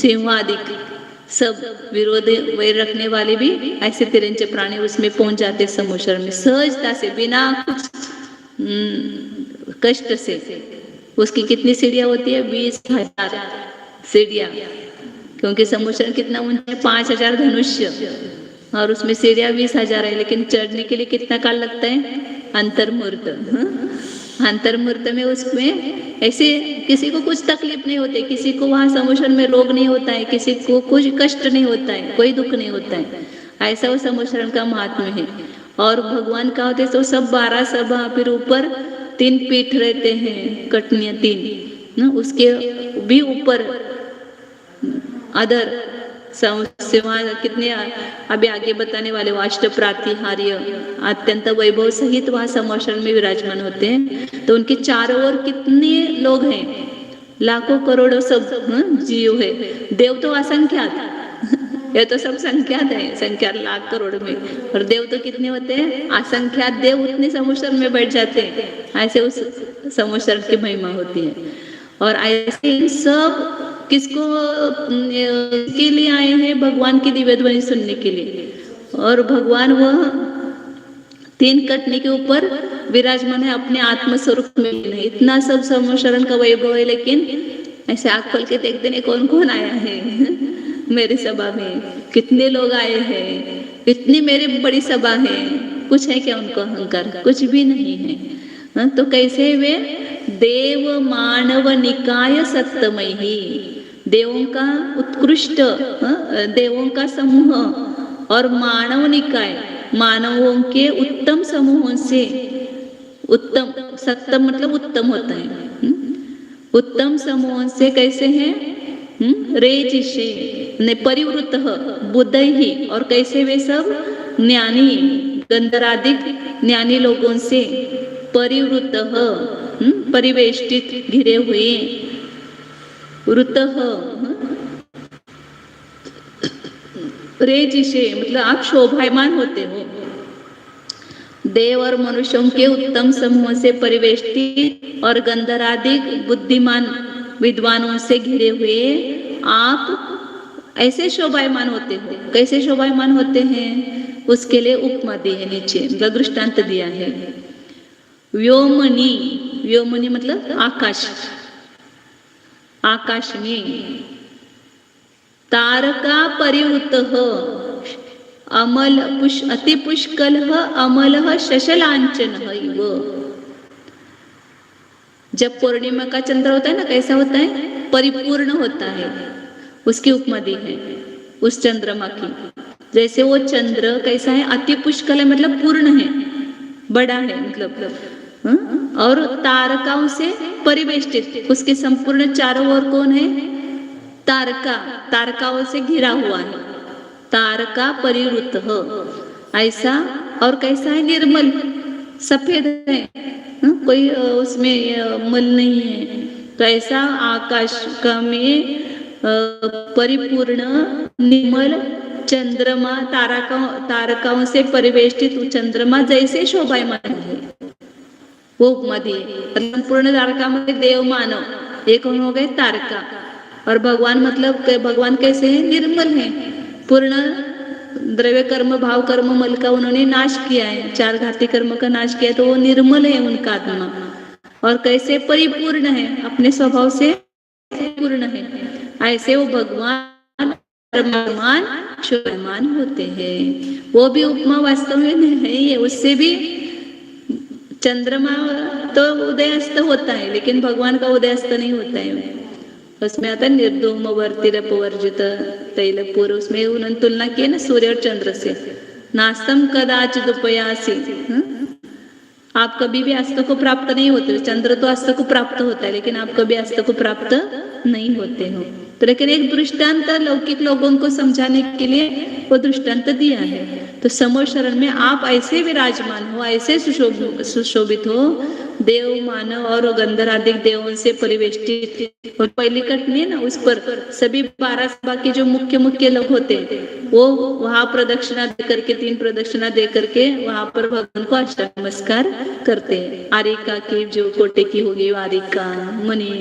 सिंह आदि सब, विरोध वैर रखने वाले भी ऐसे तिर्यंच प्राणी उसमें पहुंच जाते समोशरण में सहजता से, बिना कुछ कष्ट से। उसकी कितनी सीढ़ियां होती है? 20,000 सीढ़ियां, क्योंकि समोशरण कितना ऊंचा है? 5,000 धनुष्य, और उसमें सीढ़ियां 20,000 है। लेकिन चढ़ने के लिए कितना काल लगता है? अंतर्मुहूर्त। अंतर्मुहूर्त में उसमें ऐसे किसी को कुछ तकलीफ नहीं होती, किसी को वहां समोशरण में रोग नहीं होता है, किसी को कुछ कष्ट नहीं होता है, कोई दुख नहीं होता है। ऐसा वो समोशरण का महात्म्य है। और भगवान का होते तो सब 12 सभा, फिर ऊपर 3 पीठ रहते हैं, कटनियां 3, उसके भी ऊपर अदर कितने अभी आगे बताने वाले अष्ट प्रातिहार्य अत्यंत वैभव सहित वहां समोशरण में विराजमान होते हैं। तो उनके चारों ओर कितने लोग हैं, लाखों करोड़ों सब जीव है। देव तो असंख्यात, ये तो सब संख्यात है, संख्या लाख करोड़ में, और देव तो कितने होते हैं? असंख्यात देव उतने समोशरण में बैठ जाते हैं। ऐसे उस समोशरण की महिमा होती है। और ऐसे सब किसको के लिए आए हैं? भगवान की दिव्य ध्वनि सुनने के लिए। और भगवान वह 3 कटनी के ऊपर विराजमान है, अपने आत्म स्वरूप में नहीं। इतना सब समोशरण का वैभव है, लेकिन ऐसे आँख खोल के देखते नहीं कौन कौन आया है मेरी सभा में, कितने लोग आए हैं, इतनी मेरी बड़ी सभा है। कुछ है क्या उनको अहंकार? कुछ भी नहीं है। तो कैसे वे देव मानव निकाय सप्तमही, देवों का उत्कृष्ट, देवों का समूह, और मानव निकाय, मानवों के उत्तम समूहों से, उत्तम, सप्तम मतलब उत्तम होता है, उत्तम समूहों से कैसे हैं? रेजिशे ने परिवृत बुद्धि, और कैसे वे सब ज्ञानी, गंधराधिक ज्ञानी लोगों से, परिवृतः, परिवेष्टित, घिरे हुए, वृतः, रेजिशे मतलब आप शोभायमान होते हो, देव और मनुष्यों के उत्तम समूह से परिवेष्टित और गंधर्वादिक बुद्धिमान विद्वानों से घिरे हुए आप ऐसे शोभायमान होते हो। कैसे शोभायमान होते हैं, उसके लिए उपमा दी है नीचे, दृष्टांत दिया है। व्योमनी, व्योमनी मतलब आकाश, आकाश में, तारका परिवृतः, अमल अति पुष्कल अमल शशलांचन इव। जब पूर्णिमा का चंद्र होता है ना, कैसा होता है, परिपूर्ण होता है, उसकी उपमा दी है उस चंद्रमा की। जैसे वो चंद्र कैसा है, अति पुष्कल है मतलब पूर्ण है, बड़ा है मतलब, और तारकाओं से परिवेष्टित, उसके संपूर्ण चारों ओर कौन है, तारका, तारकाओं से घिरा हुआ है, तारका परिवृत हो ऐसा। और कैसा है, निर्मल, सफेद है, कोई उसमें मल नहीं है। तो ऐसा आकाश का में परिपूर्ण निर्मल चंद्रमा, तारकाओं से परिवेष्टित चंद्रमा जैसे शोभायमान है, वो उपमा दी। संपूर्ण तारका में देव मानव एक हो गए तारका, और भगवान मतलब भगवान कैसे है, निर्मल है, पूर्ण द्रव्य कर्म, भाव कर्म, मल का उन्होंने नाश किया है, चार घाती कर्म का नाश किया, तो वो निर्मल है उनका आत्मा। और कैसे परिपूर्ण है, अपने स्वभाव से पूर्ण है, ऐसे वो भगवान परमान शोभायमान होते हैं। वो भी उपमा वास्तव में नहीं है, उससे भी चंद्रमा तो उदय अस्त होता है, लेकिन भगवान का उदय अस्त नहीं होता है। उसमें आता है निर्धूम वर्तिरपवर्जित तैलपूर, उसमें उन्होंने तुलना की है ना सूर्य और चंद्र से। नास्तम कदाचित उपयासी, आप कभी भी अस्त को प्राप्त नहीं होते, चंद्र तो अस्त को प्राप्त होता है, लेकिन आप कभी अस्त को प्राप्त नहीं होते हो। तो लेकिन एक दृष्टांत लौकिक लोगों को समझाने के लिए वो दृष्टांत दिया है। तो समो शरण में आप ऐसे विराजमान हो, ऐसे सुशोभित हो, देव मानव और गंधर्वादिक देवों से परिवेष्टित। और पहली कटनी है ना, उस पर सभी 12 सभा के जो मुख्य मुख्य लोग होते हैं, वो वहां प्रदक्षिणा दे करके, 3 प्रदक्षिणा दे करके वहां पर भगवान को अष्टांग नमस्कार करते हैं। आरिका की जो कोटे की होगी, आरिका मुनि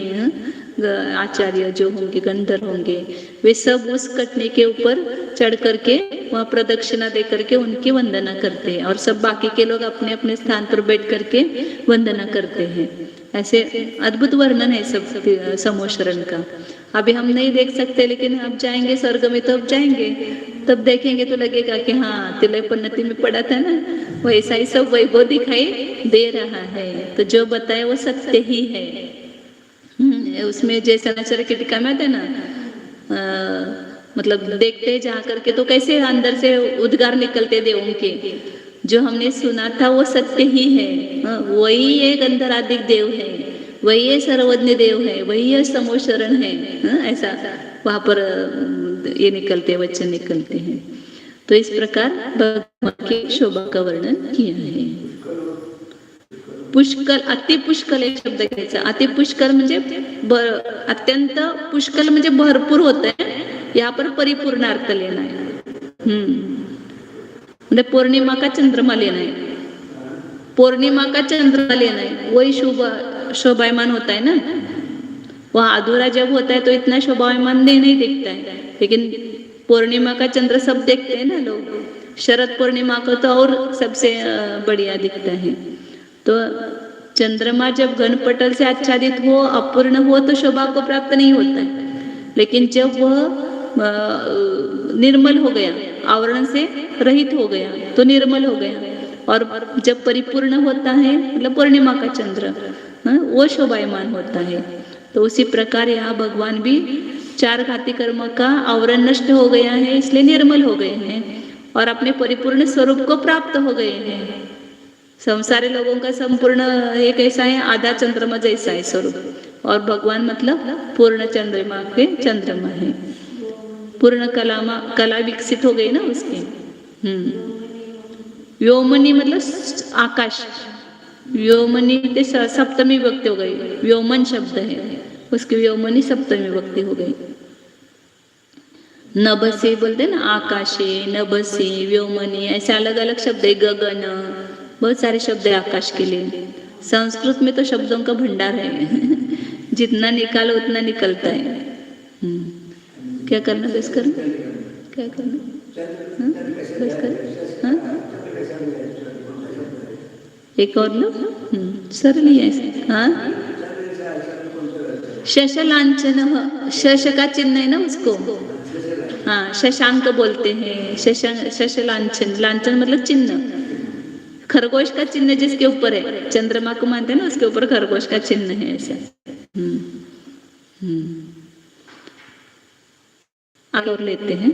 आचार्य जो होंगे, गंधर्व होंगे, वे सब उस कटनी के ऊपर चढ़ करके वहां प्रदक्षिणा दे करके उनकी वंदना करते हैं, और सब बाकी के लोग अपने अपने स्थान पर बैठ करके वंदना करते हैं। ऐसे अद्भुत वर्णन है सब समो शरण का। अभी हम नहीं देख सकते, लेकिन अब जाएंगे स्वर्ग में, तो अब जाएंगे तब देखेंगे तो लगेगा कि हाँ, तिलयपन्नति में पड़ा था ना, वैसा ही सब वैभव दिखाई दे रहा है। तो जो बताए वो सत्य ही है। उसमें जैसा नचर की टीका में आता है ना, मतलब देखते जा करके तो कैसे अंदर से उद्गार निकलते देवों के, जो हमने सुना था वो सत्य ही है, वही ये गंधर्वादिक देव है, वही ये सर्वज्ञ देव है, वही ये समो शरण है, ऐसा वहां पर ये निकलते वचन निकलते हैं। तो इस प्रकार भगवान की शोभा का वर्णन किया है। पुष्कल, अति पुष्कल एक शब्द घ्यायचा। अति पुष्कल म्हणजे अत्यंत, पुष्कल म्हणजे भरपूर होता है, यहाँ पर परिपूर्ण अर्थ लेना है। मतलब पूर्णिमा का चंद्रमा लेना है, पूर्णिमा का चंद्रमा लेना है, वही शोभायमान होता है ना। वह अधूरा जब होता है तो इतना शोभायमान नहीं दिखता है, लेकिन पूर्णिमा का चंद्र सब देखते हैं ना लोग। शरद पूर्णिमा को तो और सबसे बढ़िया दिखता है। तो चंद्रमा जब घनपटल से आच्छादित हो, अपूर्ण हो, तो शोभा को प्राप्त नहीं होता है। लेकिन जब वह निर्मल हो गया, आवरण से रहित हो गया, तो निर्मल हो गया, और जब परिपूर्ण होता है, मतलब पूर्णिमा का चंद्र, वो शोभायमान होता है। तो उसी प्रकार यहाँ भगवान भी 4 घाती कर्म का आवरण नष्ट हो गया है, इसलिए निर्मल हो गए हैं और अपने परिपूर्ण स्वरूप को प्राप्त हो गए हैं। संसारी लोगों का संपूर्ण एक ऐसा है, आधा चंद्रमा जैसा है स्वरूप, और भगवान मतलब पूर्ण चंद्रमा के चंद्रमा है, पूर्ण कला विकसित हो गई ना उसकी। व्योमनी मतलब आकाश, व्योमनी ते सप्तमी विभक्ति हो गई, व्योमन शब्द है, उसकी व्योमनी सप्तमी विभक्ति हो गई। नभसे बोलते ना, आकाशे, नभसे, व्योमनी, ऐसे अलग अलग शब्द है। गगन, बहुत सारे शब्द है आकाश के लिए। संस्कृत में तो शब्दों का भंडार है जितना निकालो उतना निकलता है। क्या करना, बस करना, क्या करना, बस करना, हाँ? एक और लो, सरल ही है। हाँ, शशलांचन, शश का चिन्ह है ना उसको, हाँ, शशांक बोलते हैं। शशलांचन, लांछन मतलब चिन्ह, खरगोश का चिन्ह जिसके ऊपर है, चंद्रमा को मानते हैं ना, उसके ऊपर खरगोश का चिन्ह है ऐसा। आगे और लेते हैं।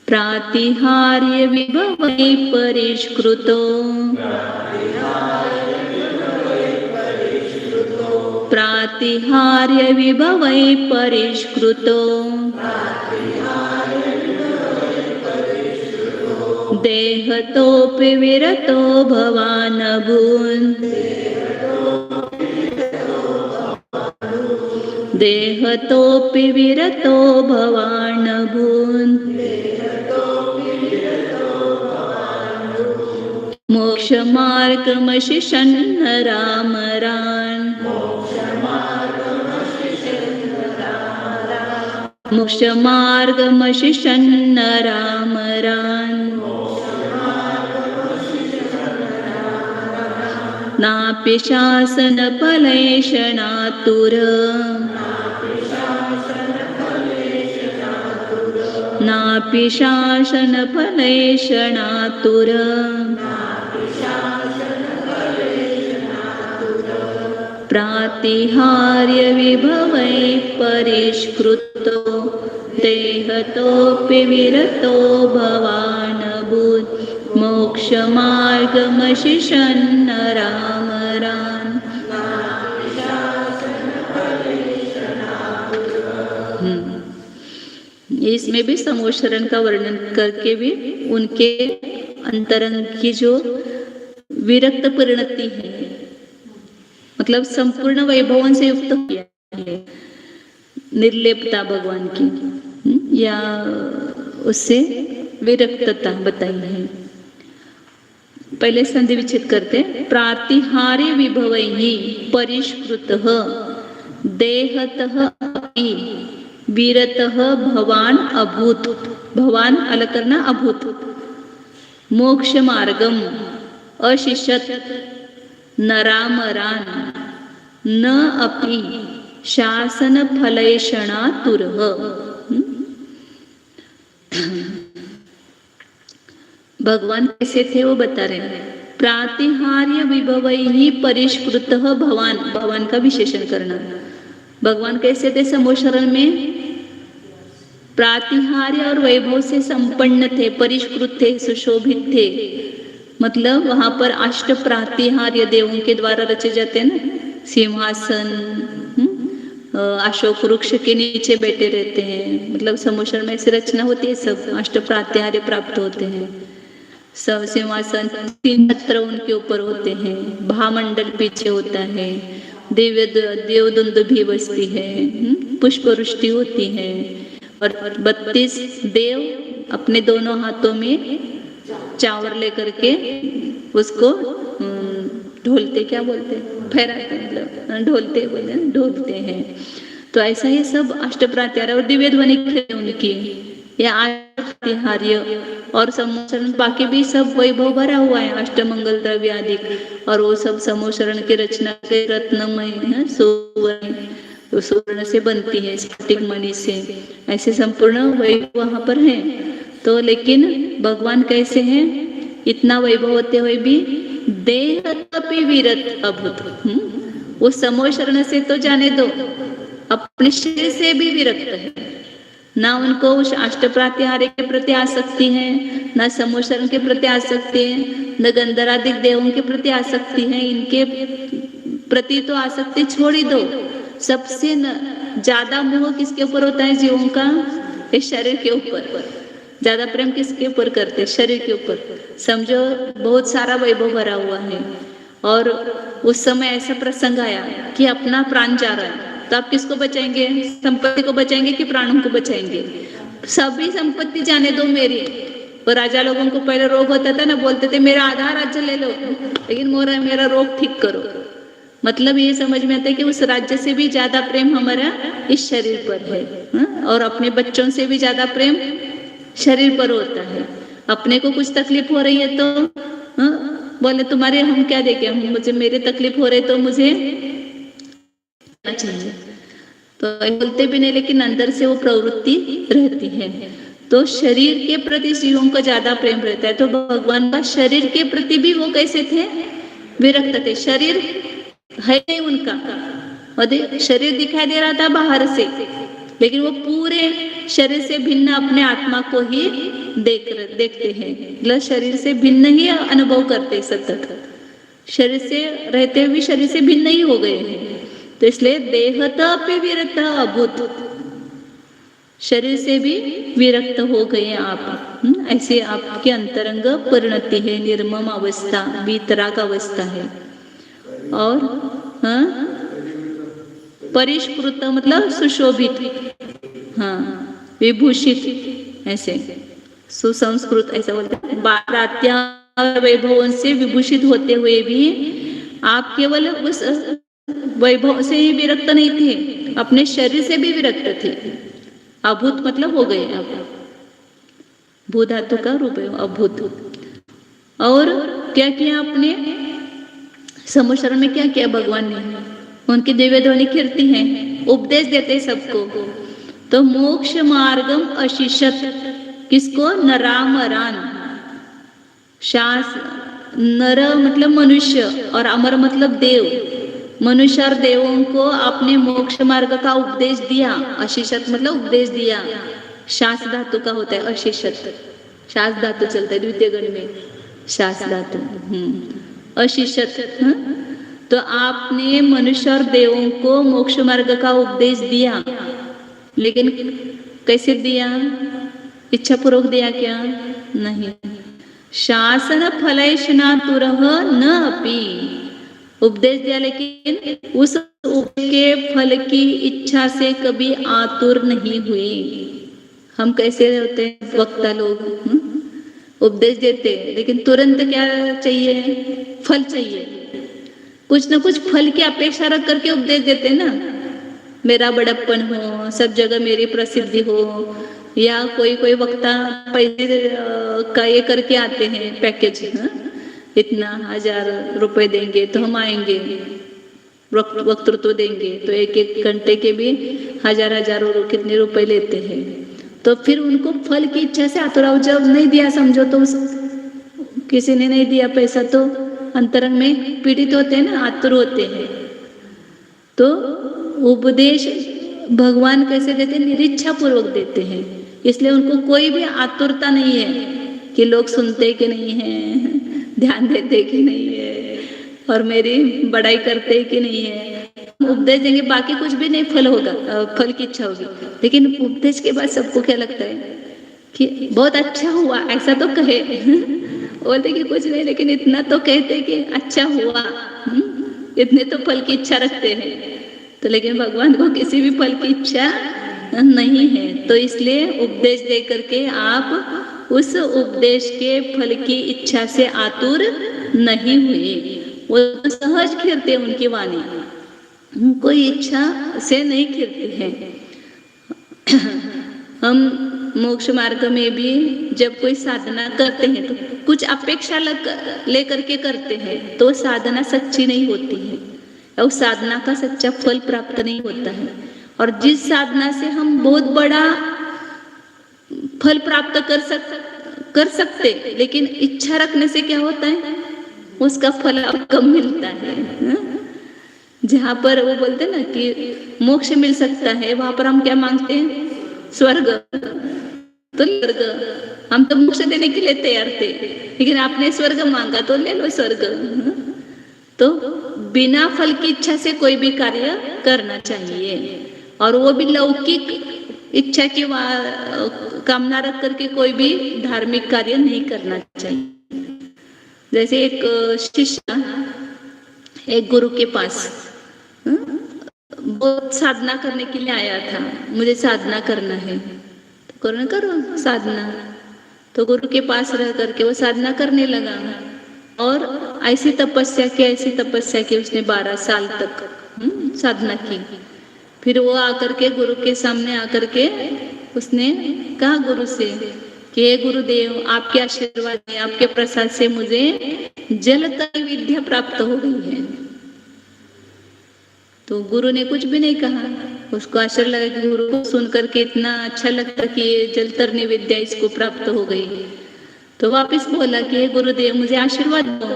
प्रातिहार्य विभवै परिष्कृतो, प्रातिहार्य विभवै परिष्कृतो, देहतोऽपि विरतो भवान् अभून्, देहतोऽपि विरतो भवान् अभून्, मोक्षमार्गमशिषन् रामरान्, मोक्षमार्गमशिषन् रामरान्, नापि शासनफलैषणातुर, नापि शासनफलैषणातुर, प्रातिहार्य विभवै परिष्कृतो, देहतोऽपि विरतो भवान् अभूत्, मोक्षमार्गमशिषन् रामरान्। इसमें भी समोशरण का वर्णन करके भी उनके अंतरंग की जो विरक्त परिणति है, मतलब संपूर्ण वैभवन से युक्त किया है, निर्लेपता भगवान की, या उससे विरक्तता बताई है। पहले संधि विच्छेद करते। प्रातिहार्य विभवैहि परिष्कृतः देहतः अपि विरतः भवान् अभूत्, भवान् अलग करना, अभूत्, मोक्ष मार्गम अशिषत नरामरान् न अपि शासन फलैषणातुरः। भगवान कैसे थे वो बता रहे हैं। प्रातिहार्य विभवैहि परिष्कृतः भवान, भगवान का विशेषण करना। भगवान कैसे थे समोशरण में? प्रातिहार्य और वैभव से संपन्न थे, परिष्कृत थे, सुशोभित थे। मतलब वहां पर अष्ट प्रातिहार्य देवों के द्वारा रचे जाते हैं ना, सिंहासन, अशोक वृक्ष के नीचे बैठे रहते हैं, मतलब समोशरण में ऐसी रचना होती है, सब अष्ट प्रातिहार्य प्राप्त होते हैं। सब सिंहासन 3 छत्र उनके ऊपर होते हैं, भामंडल पीछे होता है, देवदुंद भी बसती है, पुष्पवृष्टि होती है, और 32 देव अपने दोनों हाथों में चावर लेकर के उसको ढोलते, क्या बोलते हैं, फहराते, मतलब ढोलते बोलते हैं, ढोलते हैं। तो ऐसा ही सब अष्ट प्रातिहार्य और दिव्य ध्वनि उनकी, या प्रातिहार्य और समोशरण, बाकी भी सब वैभव भरा हुआ है, अष्टमंगल द्रव्य आदि, और वो सब समोशरण की रचना के रत्नमय है, सुवर्ण से बनती है, स्फटिक मणि से, ऐसे संपूर्ण वैभव वहां पर है। तो लेकिन भगवान कैसे हैं? इतना वैभव होते हुए भी देह अपि विरत अभूत, वो समोशरण से तो जाने दो, अपने शरीर से भी विरक्त है। ना उनको उस अष्ट प्रातिहार्य के प्रति आसक्ति है, ना समोशरण के प्रति आसक्ति है, न गंधर्वादिक देवों के प्रति आसक्ति है। इनके प्रति तो आसक्ति छोड़ ही दो। सबसे ज्यादा मोह किसके ऊपर होता है जीवों का? इस शरीर के ऊपर। ज्यादा प्रेम किसके ऊपर करते? शरीर के ऊपर। समझो बहुत सारा वैभव भरा हुआ है और उस समय ऐसा प्रसंग आया कि अपना प्राण जा रहा है, तो आप किसको बचाएंगे? संपत्ति को बचाएंगे कि प्राणों को बचाएंगे? सभी संपत्ति जाने दो मेरी। और राजा लोगों को पहले रोग होता था ना, बोलते थे मेरा आधा राज्य ले लो, लेकिन मेरा रोग ठीक करो। मतलब ये समझ में आता है कि उस राज्य से भी ज्यादा प्रेम हमारा इस शरीर पर है, और अपने बच्चों से भी ज्यादा प्रेम शरीर पर होता है। अपने को कुछ तकलीफ हो रही है तो बोले तुम्हारे हम क्या देखें, मुझे मेरे तकलीफ हो रही तो मुझे चाहिए, तो बोलते भी नहीं, लेकिन अंदर से वो प्रवृत्ति रहती है। तो शरीर के प्रति जीवों को ज्यादा प्रेम रहता है। तो भगवान का शरीर के प्रति भी वो कैसे थे? विरक्त थे। शरीर है नहीं उनका, और शरीर दिखाई दे रहा था बाहर से, लेकिन वो पूरे शरीर से भिन्न अपने आत्मा को ही देखते हैं, मतलब शरीर से भिन्न ही अनुभव करते सतत। शरीर से रहते हुए शरीर से भिन्न ही हो गए हैं। तो इसलिए देहतः पे विरक्त अभूत, शरीर से भी विरक्त हो गए आप। ऐसे आपके अंतरंग परिणति है, निर्मम अवस्था, वीतराग अवस्था है। और परिष्कृत मतलब सुशोभित, विभूषित, ऐसे सुसंस्कृत ऐसा बोलते हैं। बारात्या वैभवों से विभूषित होते हुए भी आप केवल उस वैभव से ही विरक्त नहीं थे, अपने शरीर से भी विरक्त थे। अभूत मतलब हो गए आप, भू धातु का रूप है अभूत। और क्या किया आपने? समुशरण में क्या किया भगवान ने? उनकी दिव्य ध्वनि कीर्ति है, उपदेश देते सबको। तो मोक्ष मार्गम अशिषत, किसको? नरामरान। शास नर मतलब मनुष्य और अमर मतलब देव। मनुष्य और देवों को आपने मोक्ष मार्ग का उपदेश दिया। अशिषत मतलब उपदेश दिया। शास धातु का होता है अशिषत, शास धातु चलता है द्वितीय गण में, शास धातु अशिषत। तो आपने मनुष्य और देवों को मोक्ष मार्ग का उपदेश दिया, लेकिन कैसे दिया? इच्छा पूर्वक दिया क्या? नहीं। शासन फलैषणातुरः न अपि, उपदेश दिया लेकिन उस के फल की इच्छा से कभी आतुर नहीं हुए। हम कैसे होते हैं वक्ता लोग, उपदेश देते लेकिन तुरंत क्या चाहिए? फल चाहिए। कुछ ना कुछ फल की अपेक्षा रख करके उपदेश देते ना, मेरा बड़प्पन हो, सब जगह मेरी प्रसिद्धि हो, या कोई वक्ता पैसे का ये करके आते हैं पैकेज, इतना 1000 रुपए देंगे तो हम आएंगे, वक्तृत्व देंगे, तो एक घंटे के भी 1000 कितने रुपए लेते हैं। तो फिर उनको फल की इच्छा से आतुर, जब नहीं दिया समझो तो किसी ने नहीं दिया पैसा तो अंतरंग में पीड़ित होते हैं ना, आतुर होते हैं। तो उपदेश भगवान कैसे देते हैं? निरीक्षा पूर्वक देते हैं। इसलिए उनको कोई भी आतुरता नहीं है कि लोग सुनते कि नहीं है, ध्यान देते कि नहीं है, और मेरी बड़ाई करते कि नहीं है। उपदेश देंगे, बाकी कुछ भी नहीं फल होगा, फल की इच्छा होगी। लेकिन उपदेश के बाद सबको क्या लगता है कि बहुत अच्छा हुआ, ऐसा तो कहे। बोलते कि कुछ नहीं, लेकिन इतना तो कहते कि अच्छा हुआ, इतने तो फल की इच्छा रखते हैं। तो लेकिन भगवान को किसी भी फल की इच्छा नहीं है। तो इसलिए उपदेश दे करके आप उस उपदेश के फल की इच्छा से आतुर नहीं हुए। वो तो सहज खिरते उनकी वाणी, कोई इच्छा से नहीं खिरते हैं। हम मोक्ष मार्ग में भी जब कोई साधना करते हैं तो कुछ अपेक्षा लेकर के करते हैं, तो साधना सच्ची नहीं होती है, और उस साधना का सच्चा फल प्राप्त नहीं होता है। और जिस साधना से हम बहुत बड़ा फल प्राप्त कर सकते, लेकिन इच्छा रखने से क्या होता है? उसका फल कम मिलता है। जहाँ पर वो बोलते ना कि मोक्ष मिल सकता है, वहां पर हम क्या मांगते हैं? स्वर्ग। तो स्वर्ग हम तो मोक्ष देने के लिए तैयार थे, लेकिन आपने स्वर्ग मांगा तो ले लो स्वर्ग। तो बिना फल की इच्छा से कोई भी कार्य करना चाहिए, और वो भी लौकिक इच्छा की कामना रख करके कोई भी धार्मिक कार्य नहीं करना चाहिए। जैसे एक शिष्य एक गुरु के पास वो साधना करने के लिए आया था, मुझे साधना करना है, तो करो साधना। तो गुरु के पास रह करके वो साधना करने लगा और ऐसी तपस्या की उसने 12 साल तक साधना की। फिर वो आकर के गुरु के सामने आकर के उसने कहा गुरु से कि हे गुरुदेव, आपके आशीर्वाद है, आपके प्रसाद से मुझे जलतल विद्या प्राप्त हो गई है। तो गुरु ने कुछ भी नहीं कहा, उसको आश्चर्य लगा कि गुरु को सुन करके इतना अच्छा लगता कि ये जल तरनी विद्या इसको प्राप्त हो गई। तो वापस बोला कि गुरुदेव मुझे आशीर्वाद दो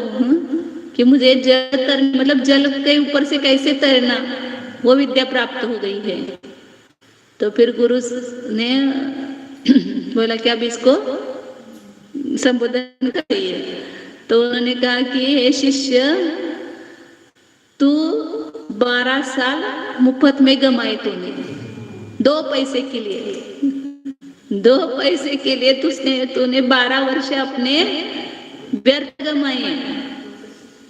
कि मुझे जल तरनी मतलब जल के ऊपर से कैसे तैरना वो विद्या प्राप्त हो गई है। तो फिर गुरु ने बोला कि अब इसको संबोधन करिए। तो उन्होंने कहा कि हे शिष्य, तू 12 साल मुफ्त में गमाए तूने, 2 पैसे के लिए तूने 12 वर्ष अपने व्यर्थ गमाए।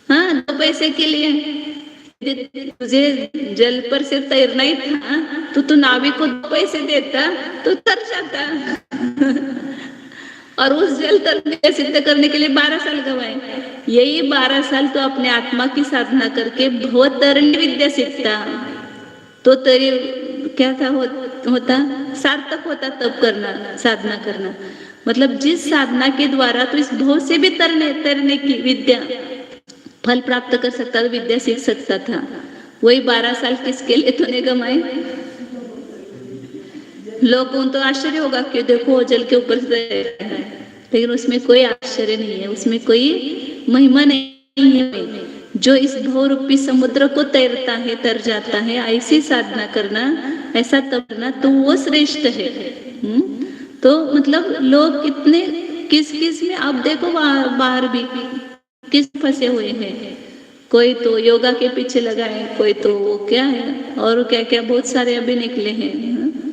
हाँ, 2 पैसे के लिए तुझे जल पर से तैरना ही था, तो नाविक को 2 पैसे देता तो तर जाता और उस जल तरने सिद्ध करने के लिए 12 साल गवाए। यही 12 साल तो अपने आत्मा की साधना करके भवतरणी विद्या सीखता तो तरी क्या था होता सार्थक होता तब करना, साधना करना। मतलब जिस साधना के द्वारा तो इस भव से भी तैरने की विद्या फल प्राप्त कर सकता था, विद्या सीख सकता था। वही 12 साल किसके लिए तूने गमाए? लोगों तो आश्चर्य होगा कि देखो जल के ऊपर से, लेकिन उसमें कोई आश्चर्य नहीं है, उसमें कोई महिमा नहीं है। जो इस भव रूपी समुद्र को तैरता है, तर जाता है, ऐसी साधना करना, ऐसा तप करना, तो वो श्रेष्ठ है। तो मतलब लोग कितने किस में, अब देखो बाहर भी किस फंसे हुए हैं। कोई तो योगा के पीछे लगा है, कोई तो वो क्या है और क्या क्या बहुत सारे अभी निकले हैं,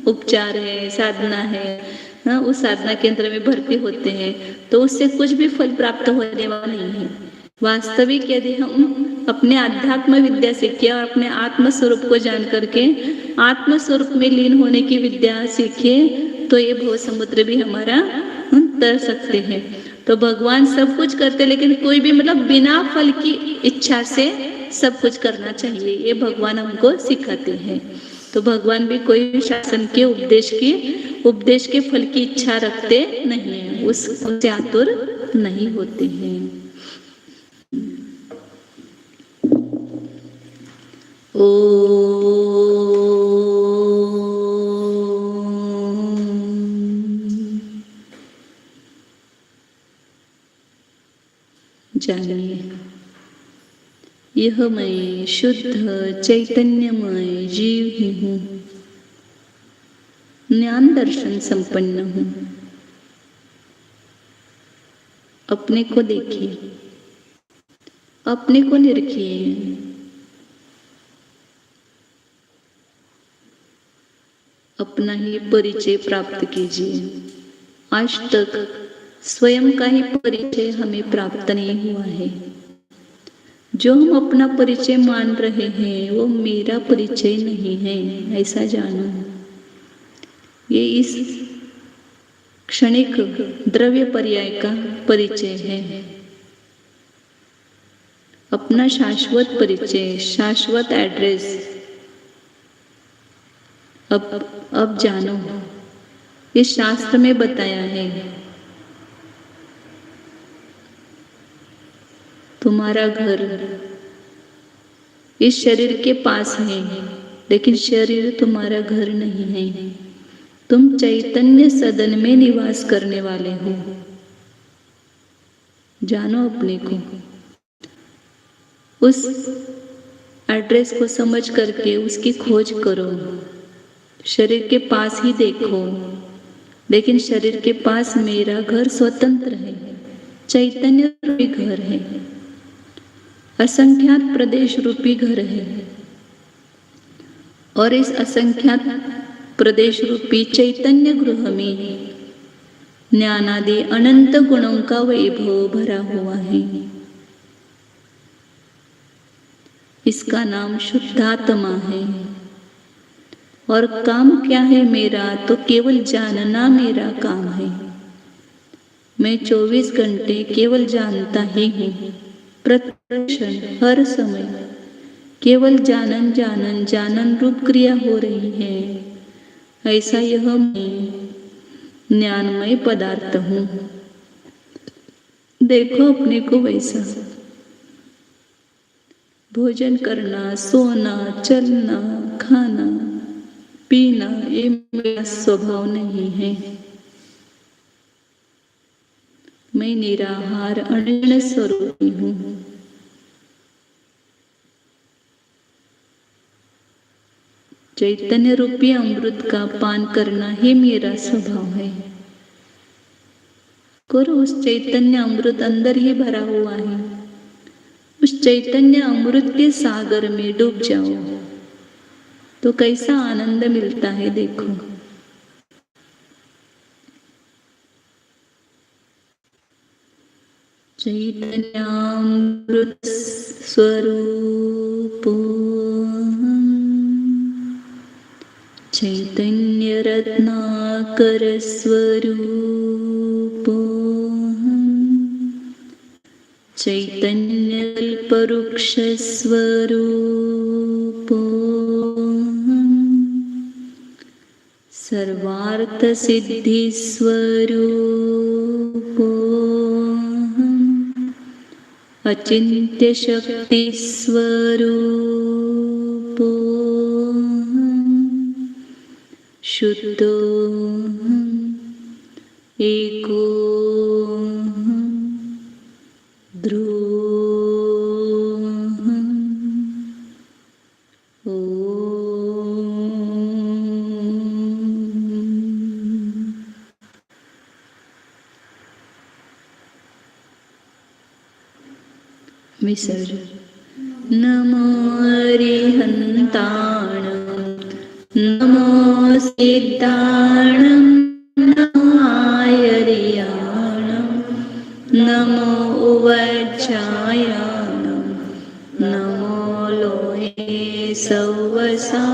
उपचार है, साधना है। उस साधना केंद्र में भर्ती होते हैं तो उससे कुछ भी फल प्राप्त होने वाला नहीं है। वास्तविक यदि हम अपने आध्यात्म विद्या सीखे और अपने आत्म स्वरूप को जान करके आत्म स्वरूप में लीन होने की विद्या सीखे तो ये भव समुद्र भी हमारा तर सकते हैं। तो भगवान सब कुछ करते, लेकिन कोई भी मतलब बिना फल की इच्छा से सब कुछ करना चाहिए, ये भगवान हमको सिखाते हैं। तो भगवान भी कोई शासन के उपदेश के फल की इच्छा रखते नहीं है, उससे आतुर नहीं होते हैं। जानिए, यह मैं शुद्ध चैतन्यमय जीव ही हूँ, ज्ञान दर्शन संपन्न हूँ। अपने को देखिए, अपने को निरखिए। अपना ही परिचय प्राप्त कीजिए। आज तक स्वयं का ही परिचय हमें प्राप्त नहीं हुआ है। जो हम अपना परिचय मान रहे हैं वो मेरा परिचय नहीं है, ऐसा जानो। ये इस क्षणिक द्रव्य पर्याय का परिचय है। अपना शाश्वत परिचय, शाश्वत एड्रेस अब जानो। इस शास्त्र में बताया है तुम्हारा घर इस शरीर के पास है, लेकिन शरीर तुम्हारा घर नहीं है। तुम चैतन्य सदन में निवास करने वाले हो। जानो अपने को, उस एड्रेस को समझ करके उसकी खोज करो। शरीर के पास ही देखो, लेकिन शरीर के पास मेरा घर स्वतंत्र है, चैतन्य रूपी घर है, असंख्यात प्रदेश रूपी घर है। और इस असंख्यात प्रदेश रूपी चैतन्य गृह में ज्ञानादि अनंत गुणों का वैभव भरा हुआ है। इसका नाम शुद्धात्मा है। और काम क्या है मेरा, तो केवल जानना मेरा काम है। मैं 24 घंटे केवल जानता ही हूँ, प्रतिक्षण हर समय केवल जानन जानन जानन रूप क्रिया हो रही है। ऐसा यह मैं ज्ञानमय पदार्थ हूँ। देखो अपने को वैसा। भोजन करना, सोना, चलना, खाना, पीना ये मेरा स्वभाव नहीं है। मैं निराहार अनन्य स्वरूपी हूँ। चैतन्य रूपी अमृत का पान करना ही मेरा स्वभाव है। करो, उस चैतन्य अमृत अंदर ही भरा हुआ है। उस चैतन्य अमृत के सागर में डूब जाओ तो कैसा आनंद मिलता है देखो। चैतन्यामृत स्वरूपो चैतन्य रत्नाकर स्वरूपो चैतन्य कल्पवृक्ष स्वरूपो सर्वार्थ सिद्धि स्वरूपो अचिंत्य शक्ति स्वरूपो शुद्धो एको विसर्जन। नमो अरिहन्ताणं नमो सिद्धाणं नमो आयर्याणं नमो उवज्जायाणं नमो लोहे सवसा